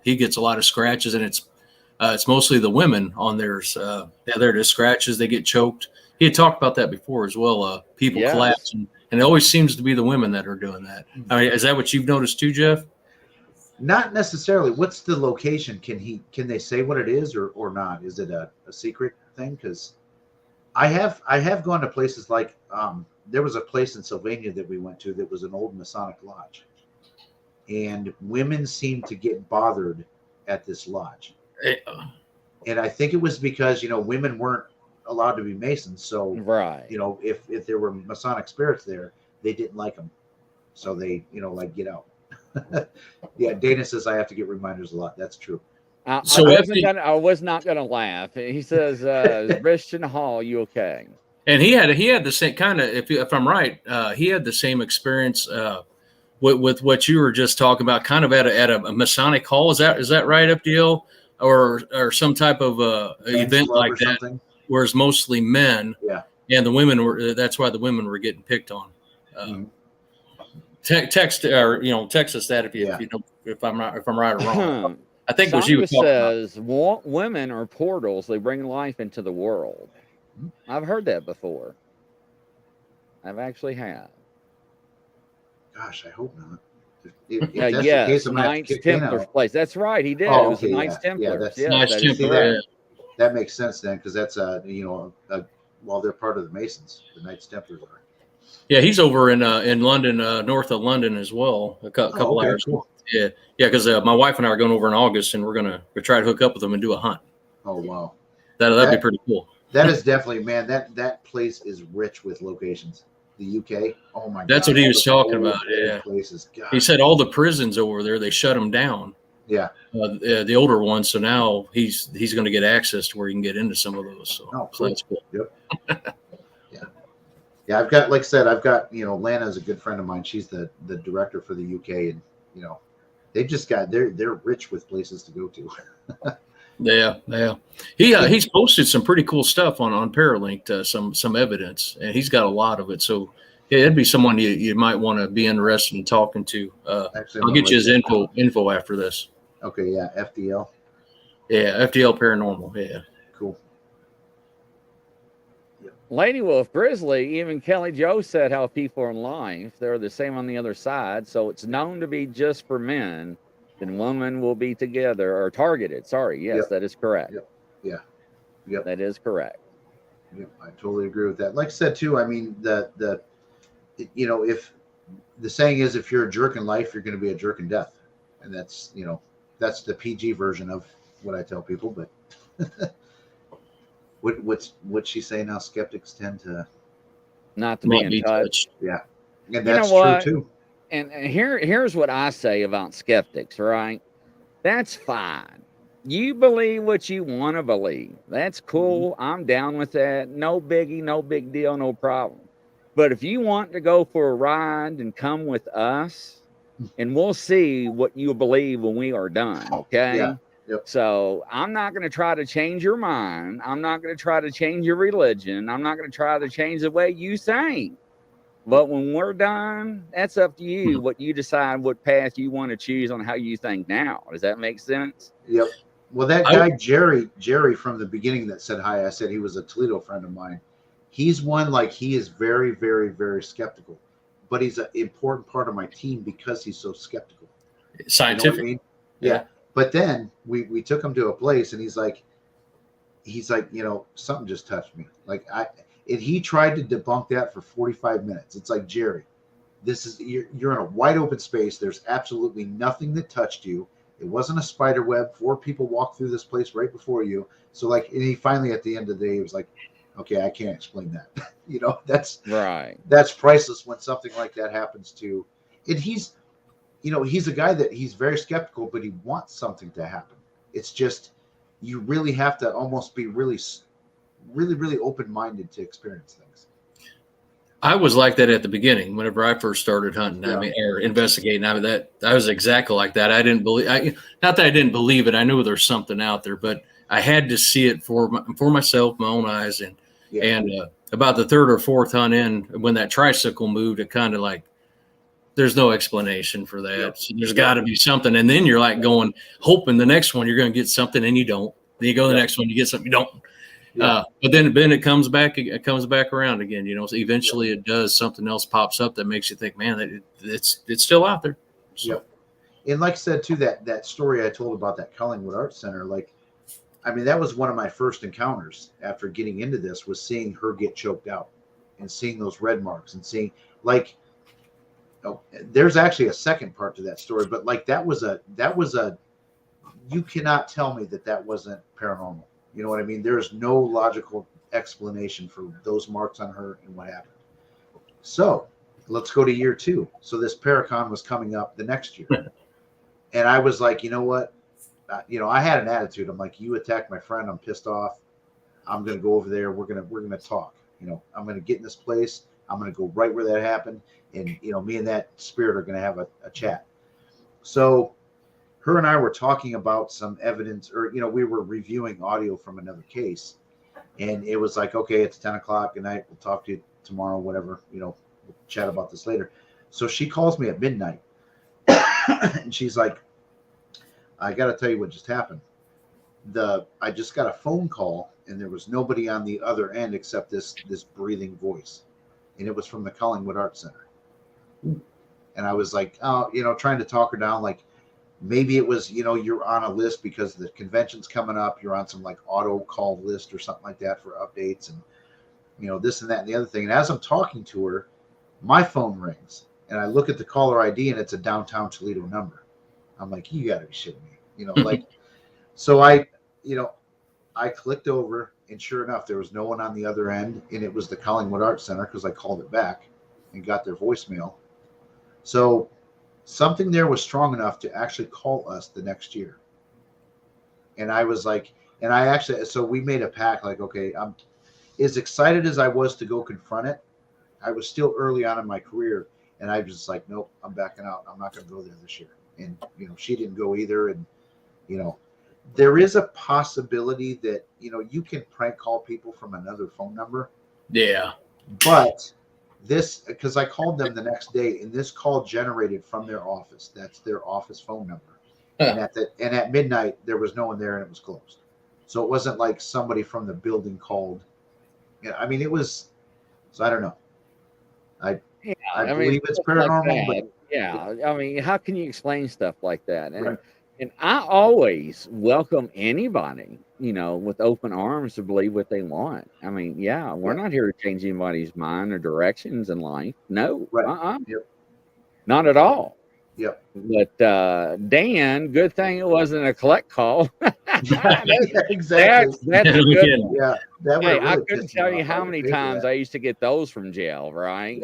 he gets a lot of scratches, and it's mostly the women on theirs. There it is, scratches. They get choked. He had talked about that before as well. People collapse, and it always seems to be the women that are doing that. I mean, is that what you've noticed too, Jeff? Not necessarily. What's the location? Can they say what it is or not? Is it a secret thing? Because I have gone to places like there was a place in Sylvania that we went to that was an old Masonic lodge, and women seemed to get bothered at this lodge. And I think it was because, you know, women weren't allowed to be Masons. So, you know, if there were Masonic spirits there, they didn't like them. So they, you know, like, get out. Yeah, Dana says I have to get reminders a lot. That's true. I was not gonna laugh. He says, Christian Hall, you okay? And he had the same kind of, if I'm right, he had the same experience with what you were just talking about, kind of at a Masonic hall. Is that right, FDL? Or some type of event like that, something? Where it's mostly men, and the women were. That's why the women were getting picked on. Text us that if you know if I'm right or wrong. I think it was you. Says women are portals; they bring life into the world. I've heard that before. I've actually have. Gosh, I hope not. Yes, Knights Templar's place. That's right, he did. It was the Knights Templars. Knights Templar. that makes sense then, because that's well, they're part of the Masons. The Knights Templars are. Yeah, he's over in London, north of London as well. Couple okay, hours. cool. Yeah, because my wife and I are going over in August, and we're try to hook up with them and do a hunt. Oh wow, That'd be pretty cool. That is definitely, man. That place is rich with locations. The UK. Oh my God. That's what he was talking about. Yeah. Places. God. He said all the prisons over there, they shut them down. Yeah. The older ones. So now he's going to get access to where he can get into some of those. So, cool. So that's cool. Yep. Yeah. I've got, like I said, Lana is a good friend of mine. She's the director for the UK, and they've just got they're rich with places to go to. Yeah. He's posted some pretty cool stuff on Paralinked, some evidence, and he's got a lot of it. So yeah, it'd be someone you might want to be interested in talking to. Actually, I'll get you his info after this. Okay, yeah, FDL. Yeah, FDL Paranormal. Yeah, cool. Lady Wolf Grizzly, even Kelly Joe said how people in life, they're the same on the other side. So it's known to be just for men. Then women will be together or targeted. Sorry. Yes, Yep. That is correct. Yep. That is correct. Yep. I totally agree with that. Like I said, too, I mean, if the saying is, if you're a jerk in life, you're going to be a jerk in death. And that's the PG version of what I tell people. But what's she say now? Skeptics tend to not to be in touch. Yeah. And that's true, too. And here's what I say about skeptics, right? That's fine. You believe what you want to believe. That's cool. Mm-hmm. I'm down with that. No biggie, no big deal, no problem. But if you want to go for a ride and come with us, and we'll see what you believe when we are done, okay? Yeah. Yep. So I'm not going to try to change your mind. I'm not going to try to change your religion. I'm not going to try to change the way you think. But when we're done, that's up to you, what you decide, what path you want to choose on how you think now. Does that make sense? Yep. Well, that guy, Jerry from the beginning that said hi, I said he was a Toledo friend of mine. He's one, like, he is very, very, very skeptical. But he's an important part of my team because he's so skeptical. Scientific. You know what I mean? Yeah. But then we took him to a place, and he's like, something just touched me. And he tried to debunk that for 45 minutes. It's like, Jerry, you're in a wide open space. There's absolutely nothing that touched you. It wasn't a spider web. 4 people walked through this place right before you. So and he finally, at the end of the day, he was like, okay, I can't explain that. That's right. That's priceless when something like that happens to. And he's a guy that he's very skeptical, but he wants something to happen. It's just, you really have to almost be really, really, really open-minded to experience things. I was like that at the beginning whenever I first started hunting. Yeah. Or investigating. I was exactly like that. I didn't believe. Not that I didn't believe it. I knew there's something out there, but I had to see it for myself, my own eyes. And about the 3rd or 4th hunt in, when that tricycle moved, it kind of like, there's no explanation for that. Yep. So there's got to be something. And then you're like going, hoping the next one you're going to get something, and you don't. Then you go to the next one, you get something, you don't. Yeah. But then it comes back. It comes back around again. So eventually it does. Something else pops up that makes you think, man, it's still out there. So. Yep. And like I said too, that story I told about that Collingwood Art Center, that was one of my first encounters after getting into this, was seeing her get choked out and seeing those red marks and seeing there's actually a second part to that story, but that was a you cannot tell me that wasn't paranormal. You know what I mean? There's no logical explanation for those marks on her and what happened. So let's go to year 2. So this Paracon was coming up the next year. And I was like, you know what? I had an attitude. I'm like, you attacked my friend. I'm pissed off. I'm going to go over there. We're going to talk. I'm going to get in this place. I'm going to go right where that happened. And, me and that spirit are going to have a chat. So her and I were talking about some evidence, or, we were reviewing audio from another case. And it was like, okay, it's 10 o'clock at night. We'll talk to you tomorrow, whatever, we'll chat about this later. So she calls me at midnight and she's like, I got to tell you what just happened. I just got a phone call and there was nobody on the other end except this breathing voice. And it was from the Collingwood Art Center. And I was like, trying to talk her down. Maybe it was, you're on a list because the convention's coming up. You're on some like auto call list or something like that for updates and, this and that and the other thing. And as I'm talking to her, my phone rings and I look at the caller ID and it's a downtown Toledo number. I'm like, you got to be shitting me, like, so I clicked over and sure enough, there was no one on the other end. And it was the Collingwood Arts Center because I called it back and got their voicemail. So something there was strong enough to actually call us the next year. And I was like, so we made a pact like, okay, I'm as excited as I was to go confront it. I was still early on in my career and I was just like, nope, I'm backing out. I'm not going to go there this year. And, she didn't go either. And, there is a possibility that, you can prank call people from another phone number. Yeah. But because I called them the next day and this call generated from their office. That's their office phone number. And at midnight, there was no one there and it was closed. So it wasn't like somebody from the building called. Yeah, I mean, it was, so I don't know. I believe it's paranormal, like but yeah, I mean, how can you explain stuff like that? And right. and I always welcome anybody, with open arms to believe what they want. I mean, yeah, we're not here to change anybody's mind or directions in life. No, Right. Yep. Not at all. Yep. But Dan, good thing it wasn't a collect call. Exactly. That's a good one. Yeah, that Hey, really I couldn't tell you how many times I I used to get those from jail, right?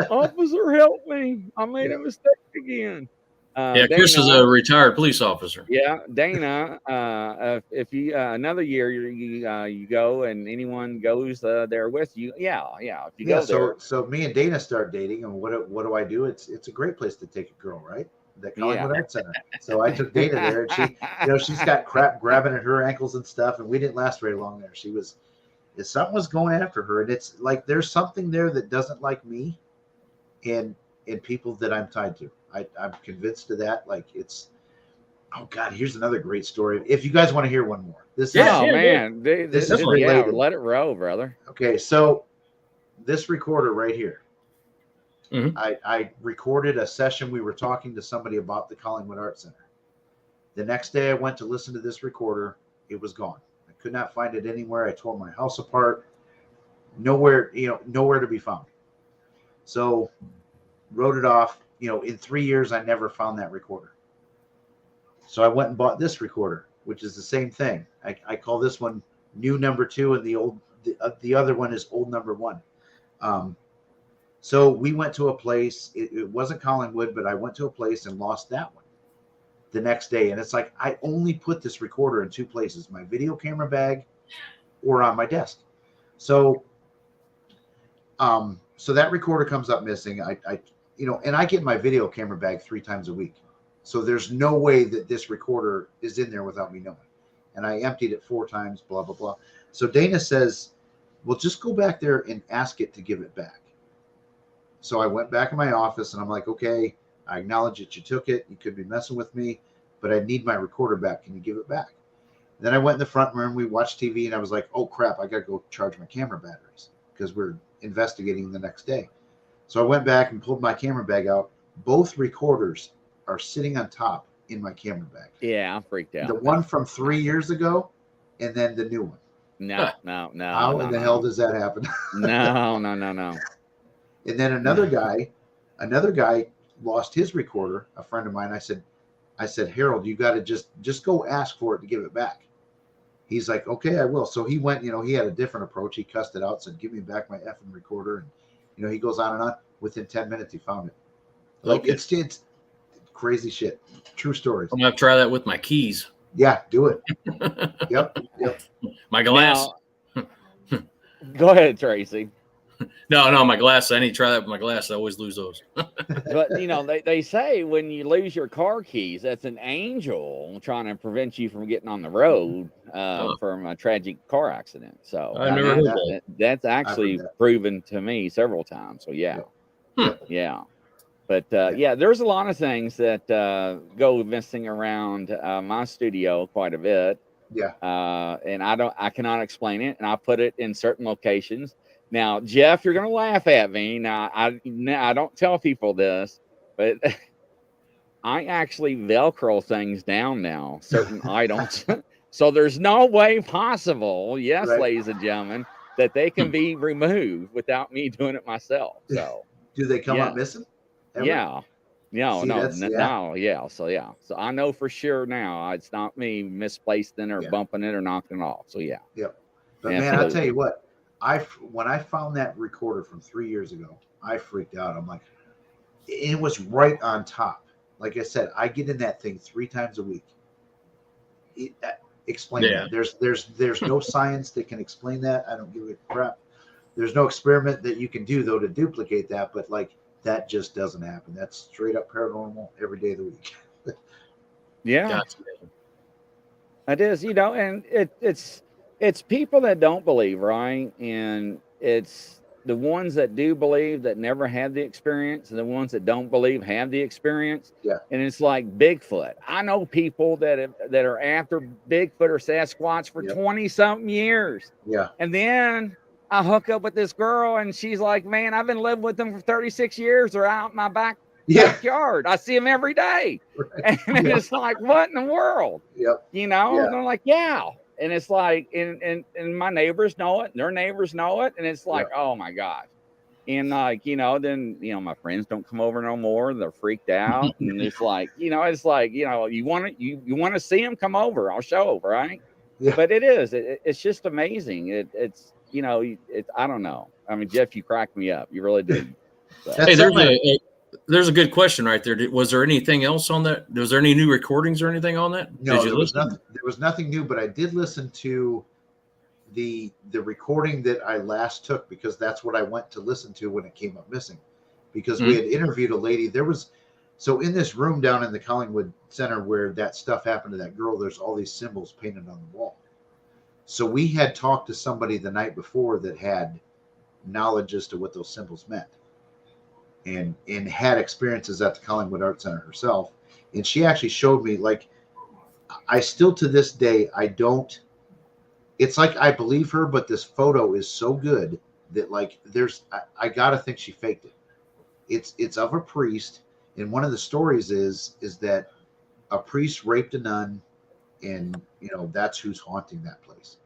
Officer, help me. I made a mistake again. Chris is a retired police officer. Yeah, Dana. If you another year you go and anyone goes there with you, if you go there. So me and Dana start dating, and what do I do? It's a great place to take a girl, right? The Collingwood Arts Center. So I took Dana there, and she, she's got crap grabbing at her ankles and stuff, and we didn't last very long there. Something was going after her, and it's like there's something there that doesn't like me, and people that I'm tied to. I'm convinced of that. Like it's, oh God, here's another great story. If you guys want to hear one more, this is related. Let it roll, brother. Okay, so this recorder right here, mm-hmm. I recorded a session. We were talking to somebody about the Collingwood Arts Center. The next day I went to listen to this recorder. It was gone. I could not find it anywhere. I tore my house apart. Nowhere to be found. So wrote it off. In 3 years, I never found that recorder. So I went and bought this recorder, which is the same thing. I call this one new number 2, and the other one is old number 1. So we went to a place. It wasn't Collingwood, but I went to a place and lost that one the next day. And it's like I only put this recorder in 2 places: my video camera bag or on my desk. So, so that recorder comes up missing. And I get my video camera bag 3 times a week. So there's no way that this recorder is in there without me knowing. And I emptied it 4 times, blah, blah, blah. So Dana says, well, just go back there and ask it to give it back. So I went back in my office and I'm like, okay, I acknowledge that you took it. You could be messing with me, but I need my recorder back. Can you give it back? Then I went in the front room. We watched TV and I was like, oh crap, I got to go charge my camera batteries because we're investigating the next day. So I went back and pulled my camera bag out. Both recorders are sitting on top in my camera bag. Yeah, I'm freaked out. The one from 3 years ago, and then the new one. No. How in the hell does that happen? No. And then another guy lost his recorder. A friend of mine. I said, Harold, you got to just go ask for it to give it back. He's like, okay, I will. So he went. He had a different approach. He cussed it out. Said, give me back my effing recorder. And he goes on and on. Within 10 minutes, he found it. Like okay. It's crazy shit. True stories. I'm gonna try that with my keys. Yeah, do it. Yep. My glass. Now, go ahead, Tracy. No, my glass. I need to try that with my glass. I always lose those. But they say when you lose your car keys, that's an angel trying to prevent you from getting on the road from a tragic car accident. So I never heard that. That's actually proven to me several times. So yeah. But there's a lot of things that go missing around my studio quite a bit. Yeah. And I cannot explain it, and I put it in certain locations. Now, Jeff, you're going to laugh at me. Now, I don't tell people this, but I actually Velcro things down now, certain items. So there's no way possible, yes, Right. ladies and gentlemen, that they can be removed without me doing it myself. So Do they come yeah, up missing? Ever? yeah. No, See, no, that's no, yeah. So yeah. So I know for sure now it's not me misplacing it or Yeah. bumping it or knocking it off. So yeah. Yep. But man, I'll tell Absolutely. you what, when I found that recorder from 3 years ago, I freaked out. I'm like, it was right on top. Like I said, I get in that thing 3 times a week. Explain Yeah. that. There's no science that can explain that. I don't give a crap. There's no experiment that you can do though to duplicate that, but like that just doesn't happen. That's straight up paranormal every day of the week. Yeah. Gotcha. It is, and it's people that don't believe, right? And it's the ones that do believe that never had the experience, and the ones that don't believe have the experience. Yeah. And it's like Bigfoot. I know people that are after Bigfoot or Sasquatch for Yep. 20-something years. Yeah. And then I hook up with this girl, and she's like, "Man, I've been living with them for 36 years. They're out in my backyard. I see them every day." Right. And it's like, what in the world? Yep. And Yeah. they're like, yeah. And it's like, and my neighbors know it, and their neighbors know it. And it's like, oh my gosh. And like, then, my friends don't come over no more. They're freaked out. And it's like, you want to see them, come over, I'll show, right? Yeah. But it's just amazing. It's I don't know. I mean, Jeff, you cracked me up. You really did. So. Hey, there's a good question right there. Was there anything else on that? Was there any new recordings or anything on that? No, there was nothing. There was nothing new, but I did listen to the recording that I last took because that's what I went to listen to when it came up missing. Because we had interviewed a lady. So in this room down in the Collingwood Center where that stuff happened to that girl, there's all these symbols painted on the wall. So we had talked to somebody the night before that had knowledge as to what those symbols meant. And had experiences at the Collingwood Art Center herself. And she actually showed me, like, I still to this day, it's like I believe her, but this photo is so good that like I gotta think she faked it. It's of a priest, and one of the stories is that a priest raped a nun, and that's who's haunting that place.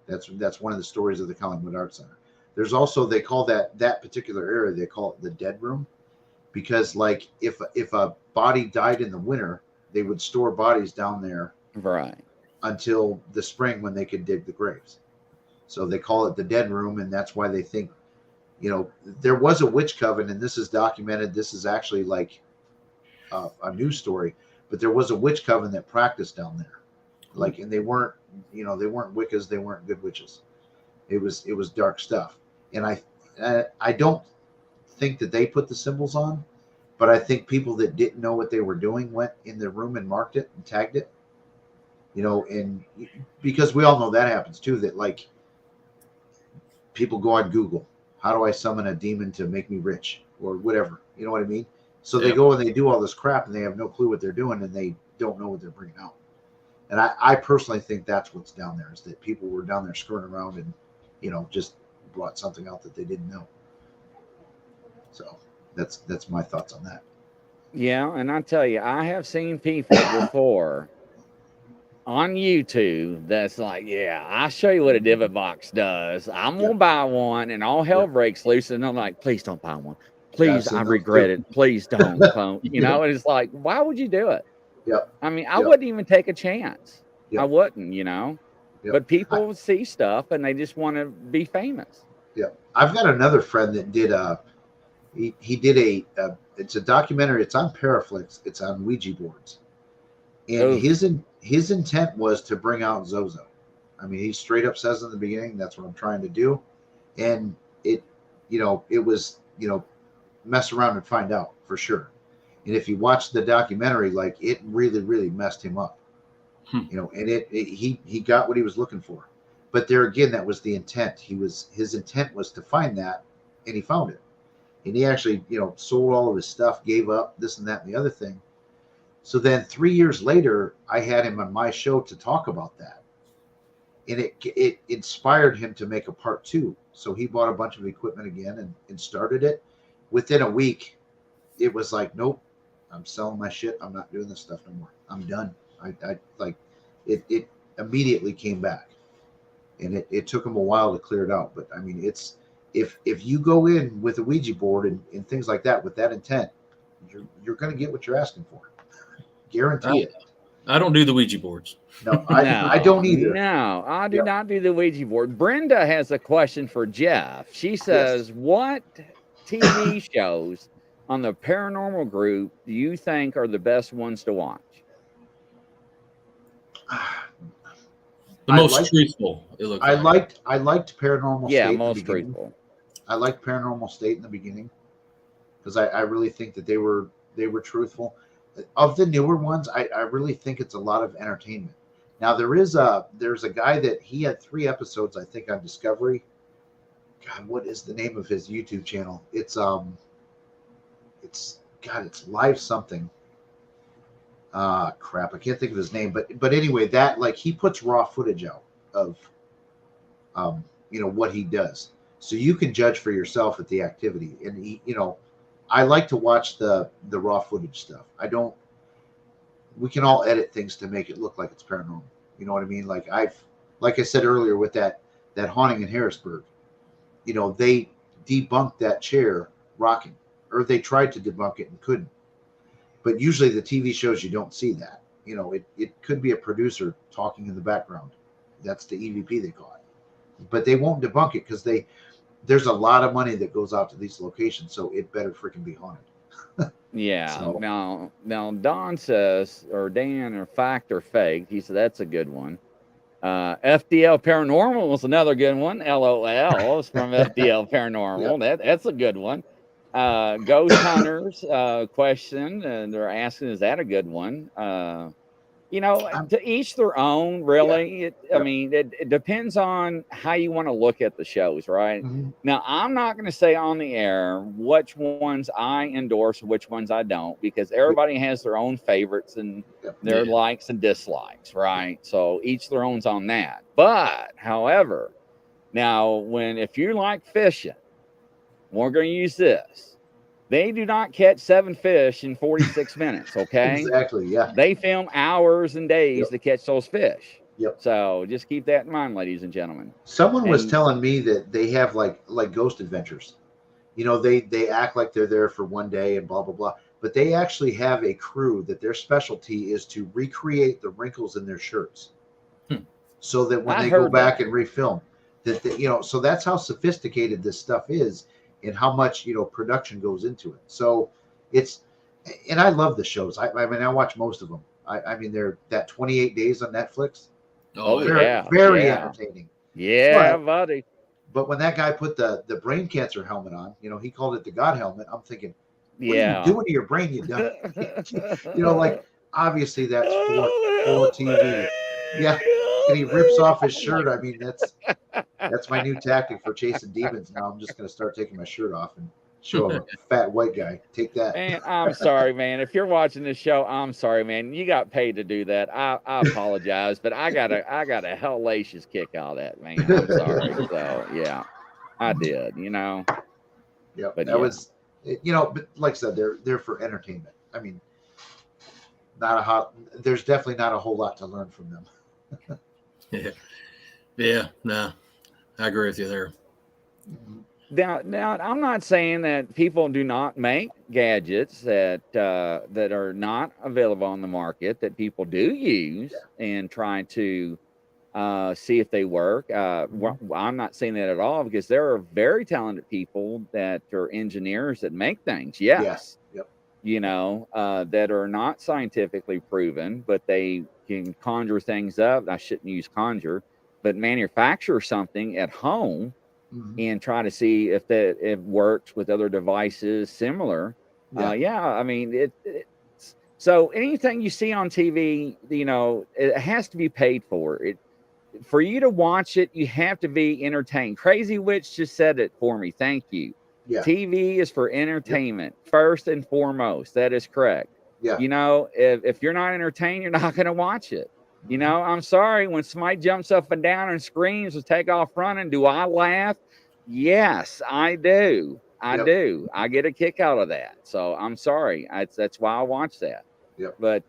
That's one of the stories of the Collingwood Art Center. There's also, they call that particular area, they call it the dead room, because like if a body died in the winter, they would store bodies down there right until the spring when they could dig the graves. So they call it the dead room, and that's why they think, there was a witch coven, and this is documented. This is actually like a news story, but there was a witch coven that practiced down there, like, and they weren't Wiccas, they weren't good witches. It was dark stuff. And I don't think that they put the symbols on, but I think people that didn't know what they were doing went in the room and marked it and tagged it. And because we all know that happens too, that like people go on Google, how do I summon a demon to make me rich or whatever, you know what I mean? So they go and they do all this crap and they have no clue what they're doing and they don't know what they're bringing out. And I personally think that's what's down there, is that people were down there screwing around and just brought something out that they didn't know. So that's my thoughts on that. Yeah, and I tell you, I have seen people before on YouTube that's like, yeah, I'll show you what a divot box does. I'm gonna buy one, and all hell breaks loose. And I'm like, please don't buy one. Please, I regret it. Please don't. And it's like, why would you do it? Yep. I mean, I wouldn't even take a chance. Yep. I wouldn't, Yep. But people see stuff and they just want to be famous. Yeah, I've got another friend that did he did it's a documentary. It's on Paraflix. It's on Ouija boards, and his intent was to bring out Zozo. I mean, he straight up says in the beginning, "That's what I'm trying to do," and it was mess around and find out for sure. And if you watch the documentary, like, it really, really messed him up. And he got what he was looking for. But there again, that was the intent. His intent was to find that, and he found it. And he actually, sold all of his stuff, gave up this and that and the other thing. So then 3 years later, I had him on my show to talk about that. And it inspired him to make a part 2. So he bought a bunch of equipment again and started it. Within a week, it was like, nope, I'm selling my shit. I'm not doing this stuff no more. I'm done. I like it. It immediately came back, and it took them a while to clear it out. But I mean, it's if you go in with a Ouija board and things like that with that intent, you're going to get what you're asking for. Guarantee it. I don't do the Ouija boards. No, I don't either. No, I do Yep. not do the Ouija board. Brenda has a question for Jeff. She says, "What TV shows on the paranormal group do you think are the best ones to watch?" The most truthful. It looks I liked Paranormal State. Yeah, in the most beginning. truthful. I liked Paranormal State in the beginning because I really think that they were truthful. Of the newer ones, I really think it's a lot of entertainment. Now there's a guy that he had 3 episodes, I think, on Discovery. God, what is the name of his YouTube channel? It's live something. Crap, I can't think of his name, but anyway, that like he puts raw footage out of what he does. So you can judge for yourself at the activity. And he, I like to watch the raw footage stuff. We can all edit things to make it look like it's paranormal. You know what I mean? Like I said earlier with that haunting in Harrisburg, they debunked that chair rocking, or they tried to debunk it and couldn't. But usually the TV shows, you don't see that. It could be a producer talking in the background. That's the EVP they call it. But they won't debunk it because there's a lot of money that goes out to these locations, so it better freaking be haunted. Yeah. So- Now Don says, or Dan, or fact or fake. He said that's a good one. FDL Paranormal was another good one. LOL is from FDL Paranormal. That's a good one. Ghost Hunters question, and they're asking, is that a good one? To each their own, really. I mean, it depends on how you want to look at the shows, right? Mm-hmm. Now, I'm not going to say on the air which ones I endorse, which ones I don't, because everybody has their own favorites and their likes and dislikes, right? So each their own's on that. But, however, now if you like fishing, we're going to use this. They do not catch 7 fish in 46 minutes, okay? Exactly, yeah. They film hours and days to catch those fish. Yep. So just keep that in mind, ladies and gentlemen. Someone was telling me that they have like ghost adventures. They act like they're there for one day and blah, blah, blah. But they actually have a crew that their specialty is to recreate the wrinkles in their shirts. So that when they go back and refilm, so that's how sophisticated this stuff is. And how much production goes into it. So and I love the shows. I mean, I watch most of them. I mean, they're that 28 Days on Netflix. Very entertaining. Yeah, buddy. But when that guy put the brain cancer helmet on, he called it the God helmet. I'm thinking, what are you doing to your brain? You done? Like obviously that's for TV. Yeah. And he rips off his shirt. I mean, that's my new tactic for chasing demons. Now I'm just going to start taking my shirt off and show a fat white guy. Take that. Man, I'm sorry, man. If you're watching this show, I'm sorry, man. You got paid to do that. I apologize, but I got a hellacious kick out of that, man. I'm sorry. So yeah, I did. Yeah, but that was, but like I said, they're for entertainment. I mean, there's definitely not a whole lot to learn from them. Yeah, no, I agree with you there. Now, I'm not saying that people do not make gadgets that are not available on the market that people do use and try to see if they work. I'm not saying that at all, because there are very talented people that are engineers that make things. Yes. Yep. That are not scientifically proven, but they can conjure things up. I shouldn't use conjure, but manufacture something at home and try to see if it works with other devices similar. I mean, so anything you see on TV, it has to be paid for. For you to watch it, you have to be entertained. Crazy Witch just said it for me. Thank you. Yeah. TV is for entertainment first and foremost. That is correct. Yeah. If you're not entertained, you're not going to watch it. I'm sorry, when somebody jumps up and down and screams and take off running, do I laugh? Yes, I do. I Yep. do. I get a kick out of that. So I'm sorry. That's why I watch that. Yep. But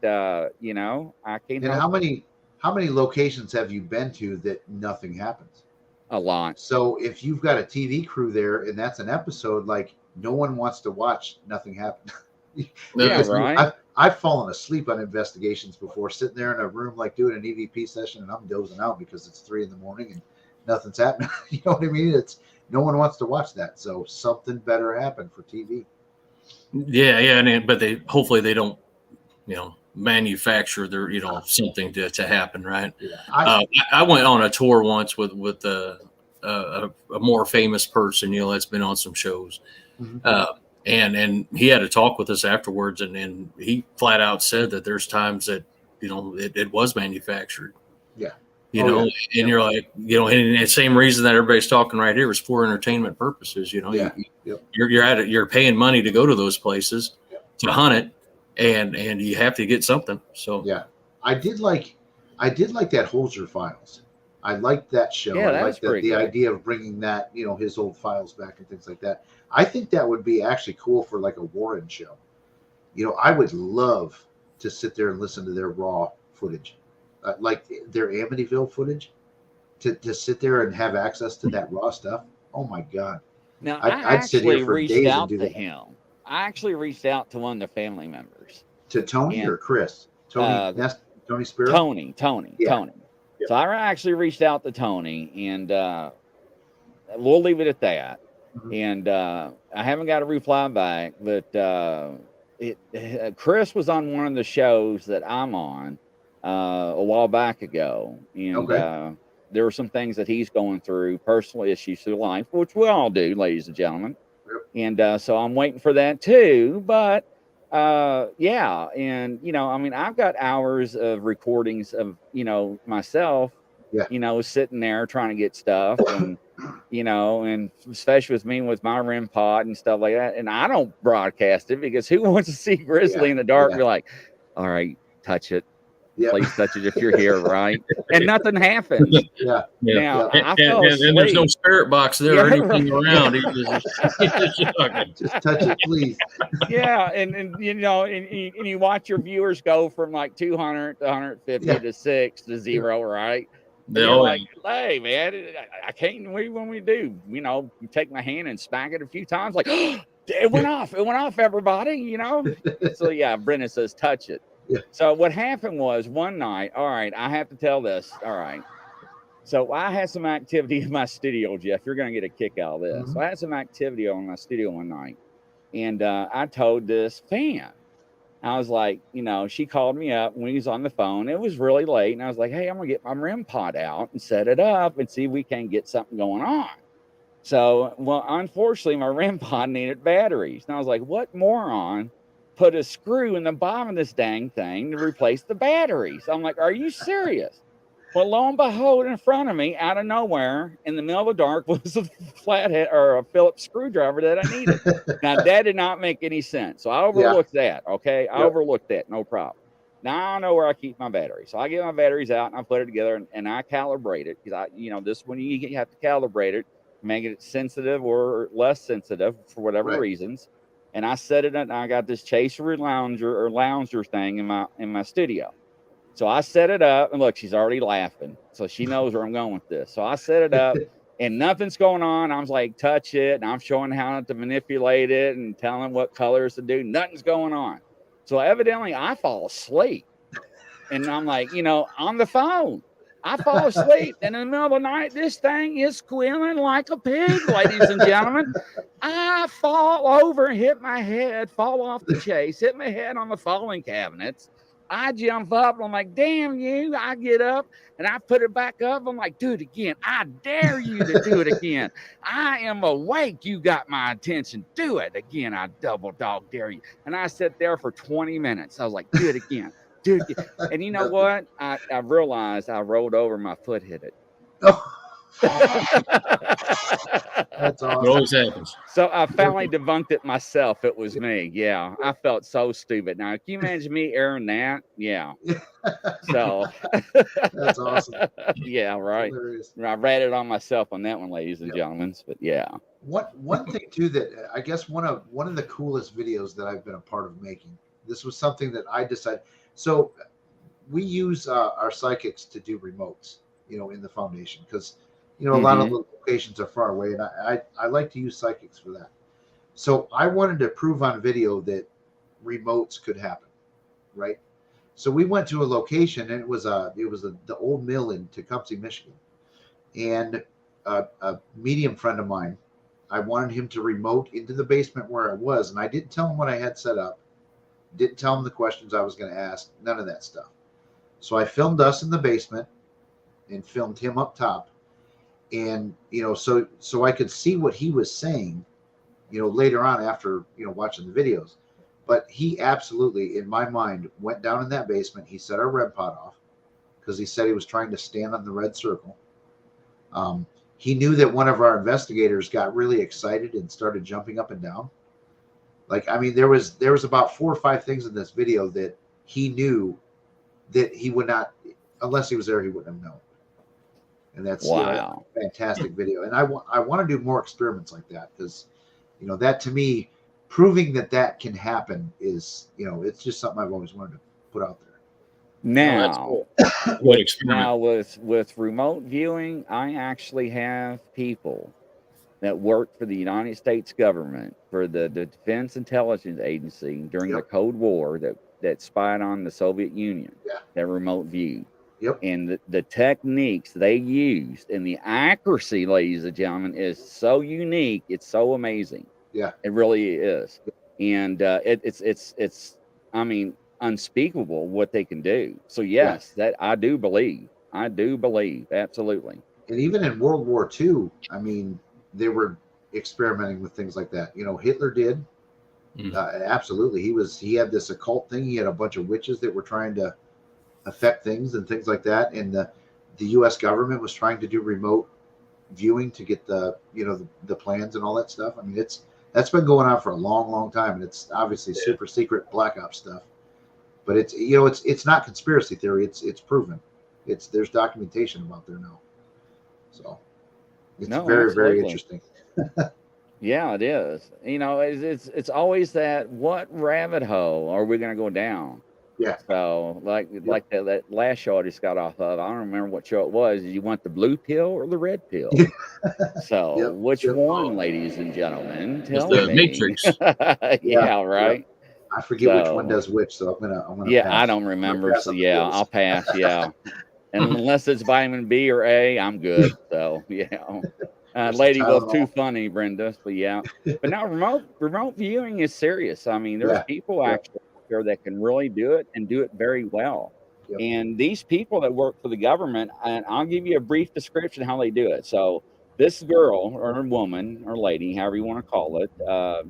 you know, I can't And help how many locations have you been to that nothing happens? a lot. So if you've got a TV crew there and that's an episode, like no one wants to watch nothing happen. Yeah, Because right. I've fallen asleep on investigations before, sitting there in a room like doing an EVP session, and I'm dozing out because it's 3 a.m. and nothing's happening. You know what I mean? It's no one wants to watch that, so something better happened for TV. Yeah, but they hopefully they don't, manufacture their, something to happen, right? Yeah, I went on a tour once with a more famous person, that's been on some shows, and he had a talk with us afterwards, and he flat out said that there's times that it was manufactured. Yeah. And you're like, and the same reason that everybody's talking right here is for entertainment purposes. Yeah. You're paying money to go to those places to hunt it, and you have to get something. So yeah, I did like that Holzer Files. I liked that show. Yeah, I that was liked the pretty cool. idea of bringing that, his old files back and things like that. I think that would be actually cool for like a Warren show. I would love to sit there and listen to their raw footage, like their Amityville footage, to sit there and have access to that raw stuff. Oh my God. Now, I'd sit here for days and do that. I actually reached out to one of the family members. To Tony or Chris? Tony Spiro? Tony. Yeah. Tony. Yep. So I actually reached out to Tony, and we'll leave it at that. Mm-hmm. And I haven't got a reply back, but Chris was on one of the shows that I'm on a while back ago, and there were some things that he's going through, personal issues through life, which we all do, ladies and gentlemen. Yep. And so I'm waiting for that too. But yeah, and I've got hours of recordings of myself, sitting there trying to get stuff, and and especially with me with my REM pod and stuff like that, and I don't broadcast it because who wants to see Grizzly in the dark and be like, all right, touch it. Yep. Please touch it if you're here, right? And nothing happens. Yeah. Now, and there's no spirit box there or anything around. Just touch it, please. Yeah, and you watch your viewers go from like 200 to 150 to 6 to 0, right? You're like, hey, man, I can't wait when we do. You take my hand and smack it a few times, like, it went off. It went off, everybody, So, yeah, Brendan says, touch it. Yeah. So what happened was one night, all right, I have to tell this. All right. So I had some activity in my studio, Jeff. You're going to get a kick out of this. Mm-hmm. So I had some activity on my studio one night, and I told this fan, I was like, she called me up when he was on the phone. It was really late, and I was like, hey, I'm going to get my REM pod out and set it up and see if we can get something going on. So, well, unfortunately, my REM pod needed batteries. And I was like, what moron put a screw in the bottom of this dang thing to replace the batteries? I'm like, are you serious? Well, lo and behold, in front of me, out of nowhere, in the middle of the dark, was a flathead or a Phillips screwdriver that I needed. Now, that did not make any sense. So I overlooked that, okay? I overlooked that, no problem. Now I know where I keep my batteries. So I get my batteries out, and I put it together, and I calibrate it. Because, this one, you have to calibrate it, make it sensitive or less sensitive for whatever reasons. And I set it up, and I got this chaser lounger thing in my studio. So I set it up, and look, she's already laughing. So she knows where I'm going with this. So I set it up, and nothing's going on. I was like, touch it, and I'm showing how to manipulate it and telling what colors to do. Nothing's going on. So evidently I fall asleep. And I'm like, on the phone. I fall asleep, and in the middle of the night, this thing is squealing like a pig, ladies and gentlemen. I fall over and hit my head, fall off the chase, hit my head on the falling cabinets. I jump up, and I'm like, damn you. I get up, and I put it back up. I'm like, do it again. I dare you to do it again. I am awake. You got my attention. Do it again. I double dog dare you. And I sat there for 20 minutes. I was like, do it again. Dude, and you know what? I realized I rolled over, my foot hit it. That's It awesome. always happens. So I finally debunked it myself. It was me. Yeah, I felt so stupid. Now, can you imagine me airing that? Yeah. So That's awesome. yeah, right. Hilarious. I ratted on myself on that one, ladies and gentlemen. But yeah. One thing too that I guess one of the coolest videos that I've been a part of making. This was something that I decided. So we use our psychics to do remotes, in the foundation because a lot of locations are far away, and I like to use psychics for that. So I wanted to prove on video that remotes could happen, right? So we went to a location, and it was the old mill in Tecumseh, Michigan, and a medium friend of mine. I wanted him to remote into the basement where I was, and I didn't tell him what I had set up. Didn't tell him the questions I was going to ask. None of that stuff. So I filmed us in the basement and filmed him up top, and so I could see what he was saying, later on after watching the videos. But he absolutely, in my mind, went down in that basement. He set our red pot off because he said he was trying to stand on the red circle. He knew that one of our investigators got really excited and started jumping up and down. Like, I mean, there was about 4 or 5 things in this video that he knew that he would not, unless he was there, he wouldn't have known. And that's wow, a fantastic video. And I want to do more experiments like that because, that to me, proving that can happen is, it's just something I've always wanted to put out there. Now, What experiment? now with remote viewing, I actually have people that worked for the United States government, for the Defense Intelligence Agency during the Cold War that spied on the Soviet Union, that remote viewed. Yep. And the techniques they used and the accuracy, ladies and gentlemen, is so unique. It's so amazing. Yeah. It really is. And it's I mean, unspeakable what they can do. So yes, that I do believe, absolutely. And even in World War II, I mean, they were experimenting with things like that. Hitler did. Absolutely. He had this occult thing. He had a bunch of witches that were trying to affect things and things like that. And the U.S. government was trying to do remote viewing to get the plans and all that stuff. I mean, that's been going on for a long, long time, and it's obviously super secret black ops stuff. But it's not conspiracy theory. It's proven. There's documentation about there now. So it's very, very interesting. Yeah, it is. It's always that, what rabbit hole are we going to go down? Yeah. So like that last show I just got off of, I don't remember what show it was. You want the blue pill or the red pill? So which one, ladies and gentlemen? Tell me. The Matrix. Right. I forget which one does which, so I'm gonna yeah, pass. I don't remember. So I'll pass. Yeah. And unless it's vitamin B or A, I'm good. So lady was too funny, Brenda. But but now remote viewing is serious. I mean, there's people actually there that can really do it and do it very well. And these people that work for the government, and I'll give you a brief description how they do it. So this girl or woman or lady, however you want to call it,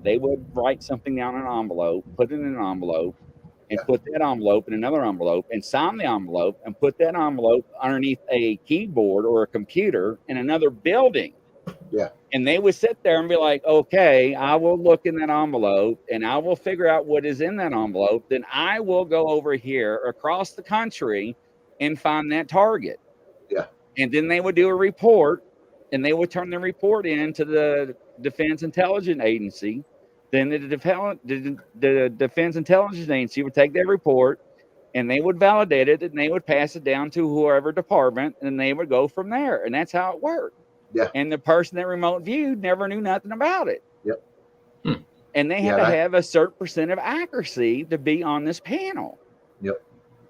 they would write something down in an envelope, put it in an envelope, and put that envelope in another envelope and sign the envelope and put that envelope underneath a keyboard or a computer in another building. Yeah. And they would sit there and be like, okay, I will look in that envelope and I will figure out what is in that envelope. Then I will go over here across the country and find that target. Yeah. And then they would do a report, and they would turn the report in to the Defense Intelligence Agency. Then the Defense Intelligence Agency would take that report and they would validate it and they would pass it down to whoever department, and they would go from there. And that's how it worked. Yeah. And the person that remote viewed never knew nothing about it. Yep. And they had to have a certain percent of accuracy to be on this panel. Yep.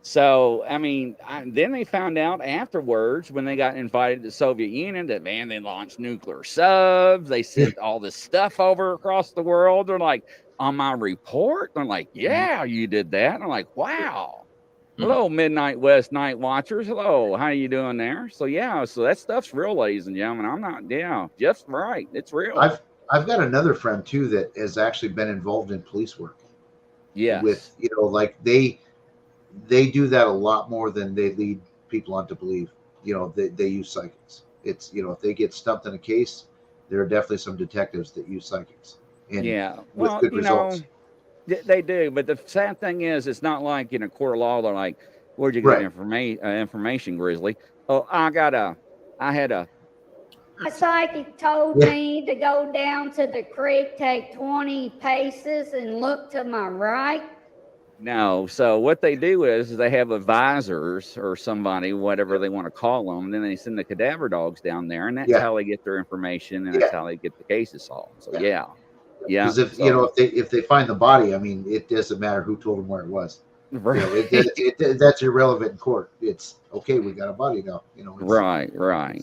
So, I mean, then they found out afterwards when they got invited to the Soviet Union that, man, they launched nuclear subs. They sent all this stuff over across the world. They're like, on my report? They're like, yeah, you did that. And I'm like, wow. Hello, Midnight West Night Watchers. Hello, how you doing there? So so that stuff's real, ladies and gentlemen. I'm not, just right. It's real. I've got another friend too that has actually been involved in police work. Yes. With like they do that a lot more than they lead people on to believe. They use psychics. It's, if they get stumped in a case, there are definitely some detectives that use psychics, and Yeah. with Well, good results. they do. But the sad thing is, it's not like in a court of law. They're like, "Where'd you get Right. information, Grizzly?" Oh, I had a. My psychic told me to go down to the creek, take 20 paces, and look to my right. No. So what they do is they have advisors or somebody, whatever they want to call them, and then they send the cadaver dogs down there, and that's Yeah. how they get their information, and Yeah. that's how they get the cases solved. So yeah. Because if So, if they find the body, I mean, it doesn't matter who told them where it was. right. That's irrelevant in court. It's okay. We got a body now. Right.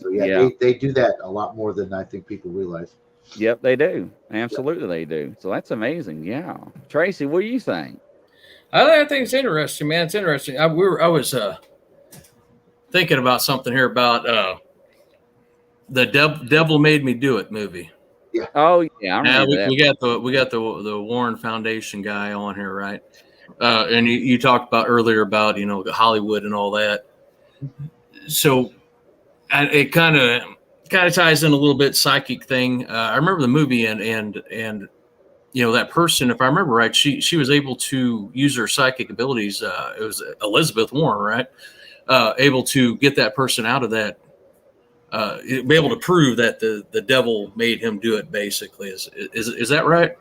So yeah, they do that a lot more than I think people realize. Yep, they do. Absolutely, they do. So that's amazing. Yeah, Tracy, what do you think? I think it's interesting, man. It's interesting. I was thinking about something here about the Devil Made Me Do It movie. Yeah. Oh yeah, I remember that. We got the Warren Foundation guy on here, right? And you talked about earlier about Hollywood and all that. So it kind of ties in a little bit psychic thing. I remember the movie and that person, if I remember right, she was able to use her psychic abilities. It was Elizabeth Warren, right? Able to get that person out of that. Be able to prove that the devil made him do it. Basically, is that right?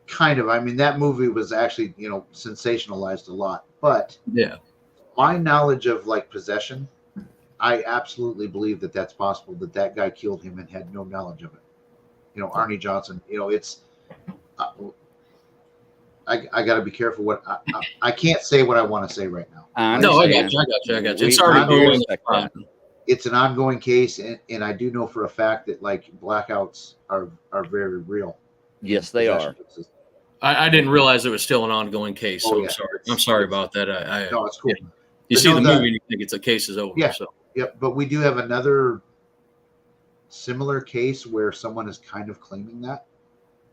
Kind of. I mean, that movie was actually sensationalized a lot, but yeah, my knowledge of like possession, I absolutely believe that that's possible. That guy killed him and had no knowledge of it. Arnie Johnson. It's. I got to be careful what I can't say what I want to say right now. I got you. It's an ongoing case, and I do know for a fact that like blackouts are very real. Yes, they are. I didn't realize it was still an ongoing case. So I'm sorry about that. No, it's cool. You see the movie and you think the case is over. Yeah. So. Yep. But we do have another similar case where someone is kind of claiming that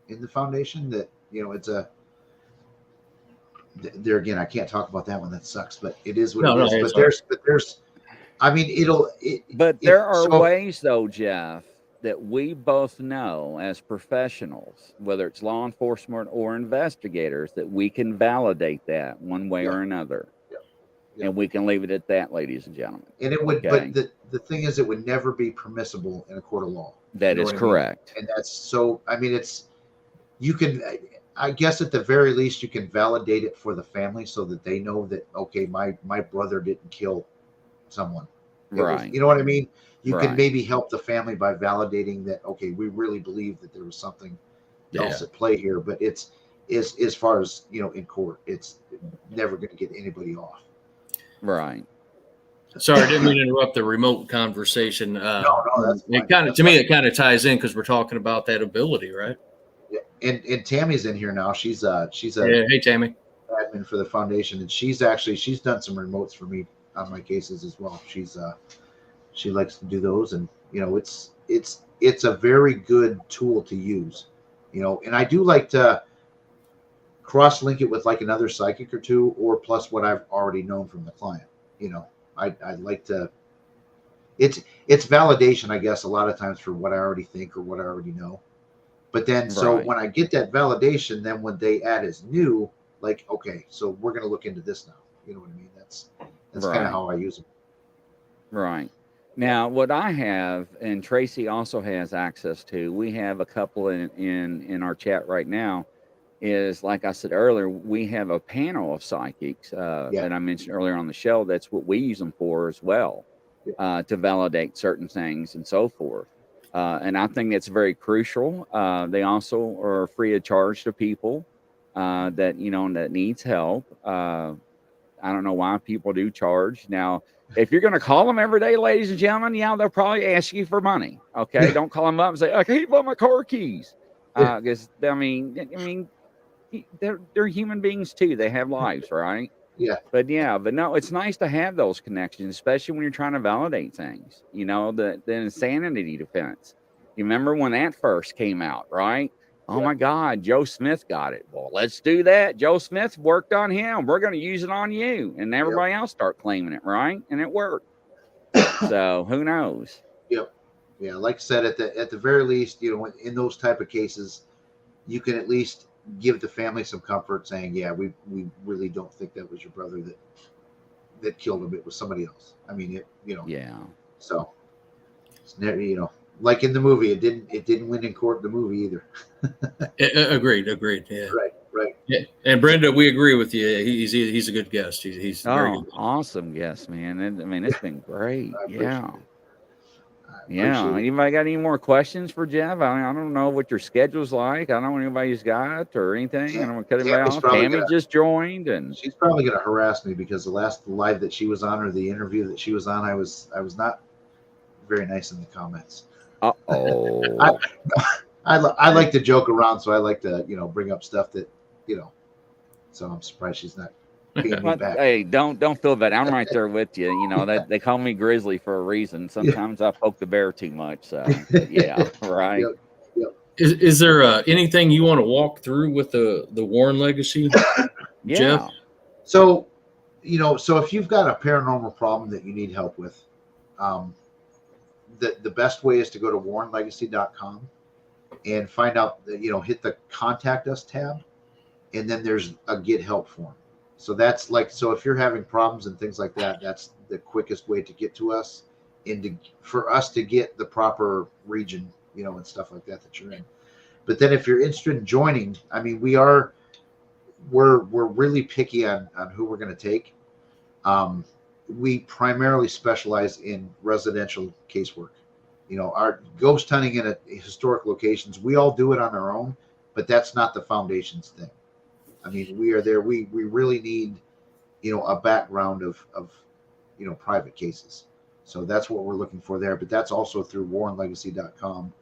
in the foundation that it's a. There again, I can't talk about that one. That sucks, but it is what it is. But there's. I mean, But there are ways, though, Jeff, that we both know as professionals, whether it's law enforcement or investigators, that we can validate that one way or another. Yeah. And we can leave it at that, ladies and gentlemen. And it would, but the thing is, it would never be permissible in a court of law. That is correct. I mean? And that's so. I mean, you can. I guess at the very least, you can validate it for the family so that they know that okay, my brother didn't kill someone. Right. You know what I mean? You can maybe help the family by validating that, okay, we really believe that there was something else at play here, but it's as far as, in court, it's never going to get anybody off. Right. Sorry, I didn't mean to interrupt the remote conversation. No, that's fine. To me, it kind of ties in because we're talking about that ability, right? Yeah. And Tammy's in here now. She's hey Tammy, admin for the foundation, and she's done some remotes for me on my cases as well. She likes to do those, and it's a very good tool to use, and I do like to cross link it with like another psychic or two, or plus what I've already known from the client. I like to it's validation, I guess, a lot of times for what I already think or what I already know. But then so when I get that validation, then when they add as new, like, okay, so we're going to look into this now. You know what I mean? That's kind of how I use them. Right. Now, what I have, and Tracy also has access to, we have a couple in our chat right now, is like I said earlier, we have a panel of psychics that I mentioned earlier on the show. That's what we use them for as well, to validate certain things and so forth. And I think that's very crucial. They also are free of charge to people that, that needs help. I don't know why people do charge. Now, if you're going to call them every day, ladies and gentlemen, they'll probably ask you for money. Okay. Don't call them up and say, I can't buy my car keys. Because I mean, they're human beings too. They have lives, right? Yeah. But no, it's nice to have those connections, especially when you're trying to validate things, the insanity defense. You remember when that first came out, right? Oh my God, Joe Smith got it. Well, let's do that. Joe Smith worked on him. We're going to use it on you. And everybody else start claiming it, right? And it worked. So who knows? Yep. Yeah, like I said, at the very least, in those type of cases, you can at least give the family some comfort, saying, "Yeah, we really don't think that was your brother that killed him. It was somebody else." I mean, Yeah. So, it's never, like in the movie, it didn't win in court. The movie either. Agreed. Yeah. Right. Right. Yeah. And Brenda, we agree with you. He's a good guest. He's very Oh, good. awesome guest, man. I mean, it's been great. I appreciate Yeah. it. I Yeah. appreciate it. Anybody got any more questions for Jeff? I don't know what your schedule's like. I don't know anybody's got or anything. I don't want to cut anybody Tammy's off. probably Tammy just joined, and She's probably gonna harass me because the last live that she was on, or the interview that she was on, I was not very nice in the comments. uh-oh. I like to joke around, so I like to bring up stuff that So I'm surprised she's not being me But, back. hey, don't feel bad. I'm right there with you. That they call me Grizzly for a reason. Sometimes I poke the bear too much. So, but yeah, right. Yep. Is there anything you want to walk through with the Warren legacy, Yeah. Jeff? So, so if you've got a paranormal problem that you need help with, the best way is to go to warrenlegacy.com and find out that, hit the contact us tab, and then there's a get help form. So that's so if you're having problems and things like that, that's the quickest way to get to us and for us to get the proper region, and stuff like that you're in. But then if you're interested in joining, I mean, we're really picky on who we're going to take. We primarily specialize in residential casework. Our ghost hunting in historic locations, we all do it on our own, but that's not the foundation's thing. I mean, we are there. We really need, a background of private cases. So that's what we're looking for there. But that's also through warrenlegacy.com,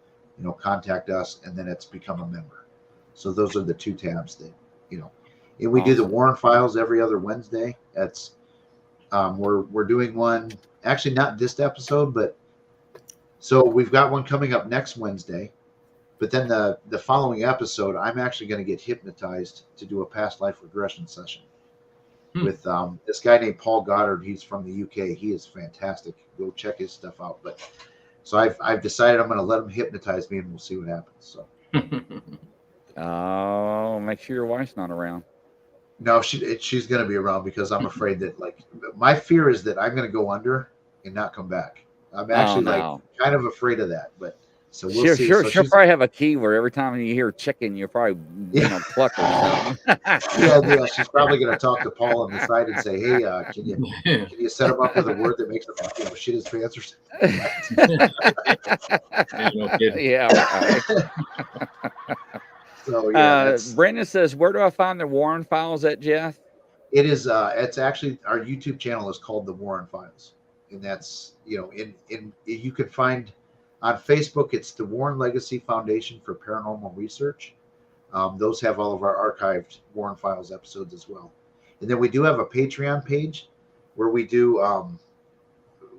contact us, and then it's become a member. So those are the two tabs that, and we do the Warren Files every other Wednesday. That's we're doing one, actually not this episode, but so we've got one coming up next Wednesday. But then the following episode, I'm actually going to get hypnotized to do a past life regression session with this guy named Paul Goddard. He's from the UK. He is fantastic. Go check his stuff out. But so I've decided I'm going to let him hypnotize me, and we'll see what happens. So. Oh, make sure your wife's not around. No, she's going to be around because I'm afraid that my fear is that I'm going to go under and not come back. I'm actually kind of afraid of that, but. So we'll see. She'll probably have a key where every time you hear chicken, you'll probably pluck her. Yeah, she's probably going to talk to Paul on the side and say, "Hey, can you set him up with a word that makes him shit his pants or something?" Yeah. Right. So yeah. Brendan says, "Where do I find the Warren Files at, Jeff?" It is. It's actually our YouTube channel is called the Warren Files, and that's in you can find. On Facebook, it's the Warren Legacy Foundation for Paranormal Research. Those have all of our archived Warren Files episodes as well. And then we do have a Patreon page where we do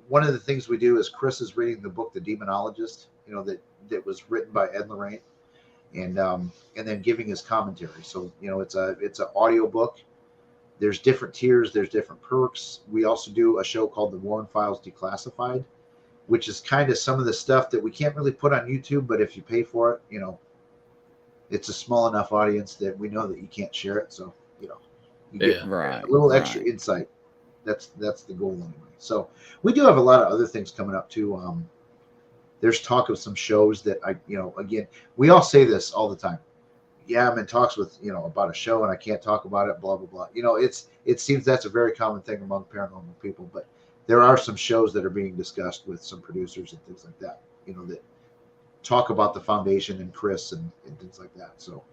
one of the things we do is Chris is reading the book The Demonologist, that was written by Ed Lorraine, and then giving his commentary. So it's an audio book. There's different tiers. There's different perks. We also do a show called the Warren Files Declassified, which is kind of some of the stuff that we can't really put on YouTube, but if you pay for it, it's a small enough audience that we know that you can't share it. So, you get a little extra insight. That's the goal anyway. So we do have a lot of other things coming up too. There's talk of some shows that again, we all say this all the time. Yeah, I'm in talks with, about a show and I can't talk about it, blah, blah, blah. It seems that's a very common thing among paranormal people, but there are some shows that are being discussed with some producers and things like that, that talk about the foundation and Chris and things like that. So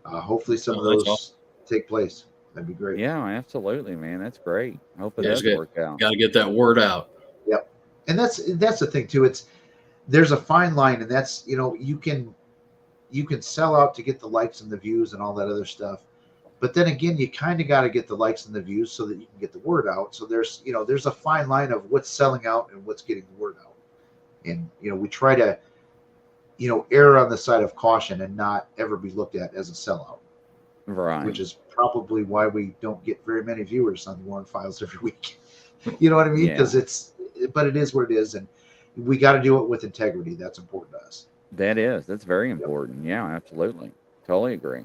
hopefully some of those take place. That'd be great. Yeah, absolutely, man. That's great. I hope it does work out. Got to get that word out. Yep. And that's the thing too. There's a fine line, and that's, you can sell out to get the likes and the views and all that other stuff. But then again, you kind of got to get the likes and the views so that you can get the word out. So there's a fine line of what's selling out and what's getting the word out. And, we try to, err on the side of caution and not ever be looked at as a sellout. Right. Which is probably why we don't get very many viewers on the Warren Files every week. You know what I mean? Because but it is what it is, and we got to do it with integrity. That's important to us. That's very important. Yeah, absolutely. Totally agree.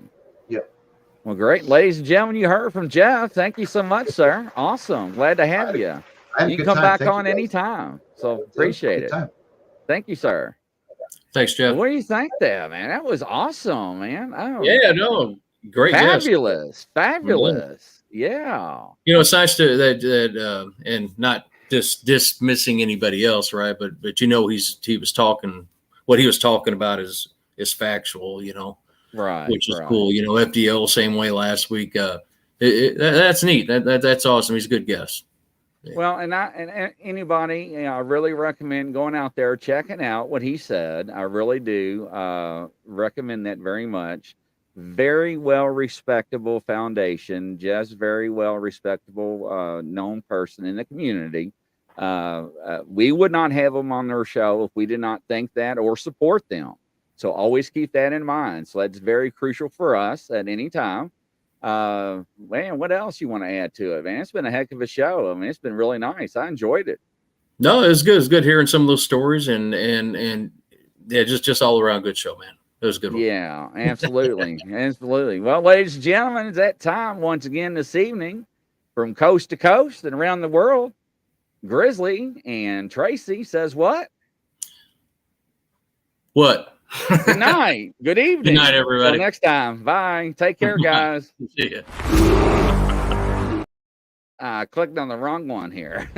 Yep. Well, great. Ladies and gentlemen, you heard from Jeff. Thank you so much, sir. Awesome. Glad to have you. You can come back on anytime. So appreciate it. Thank you, sir. Thanks, Jeff. What do you think there, man? That was awesome, man. Oh, yeah, no, great. Fabulous. Fabulous. Yeah. It's nice to that and not just dismissing anybody else, right? But he was talking, what he was talking about is factual, right, which is cool. FDL same way last week. That's neat. That's awesome. He's a good guest. Well, and anybody, I really recommend going out there, checking out what he said. I really do recommend that very much. Very well respectable foundation, just very well respectable known person in the community. We would not have them on their show if we did not think that or support them. So always keep that in mind. So that's very crucial for us at any time. Man, what else you want to add to it, man? It's been a heck of a show. I mean, it's been really nice. I enjoyed it. No, it was good. It's good hearing some of those stories and yeah, just all around good show, man. It was a good one. Yeah, absolutely. Absolutely. Well, ladies and gentlemen, it's that time once again this evening from coast to coast and around the world. Grizzly and Tracy says what? What? Good night. Good evening. Good night, everybody. Until next time. Bye. Take care, guys. See ya. I clicked on the wrong one here.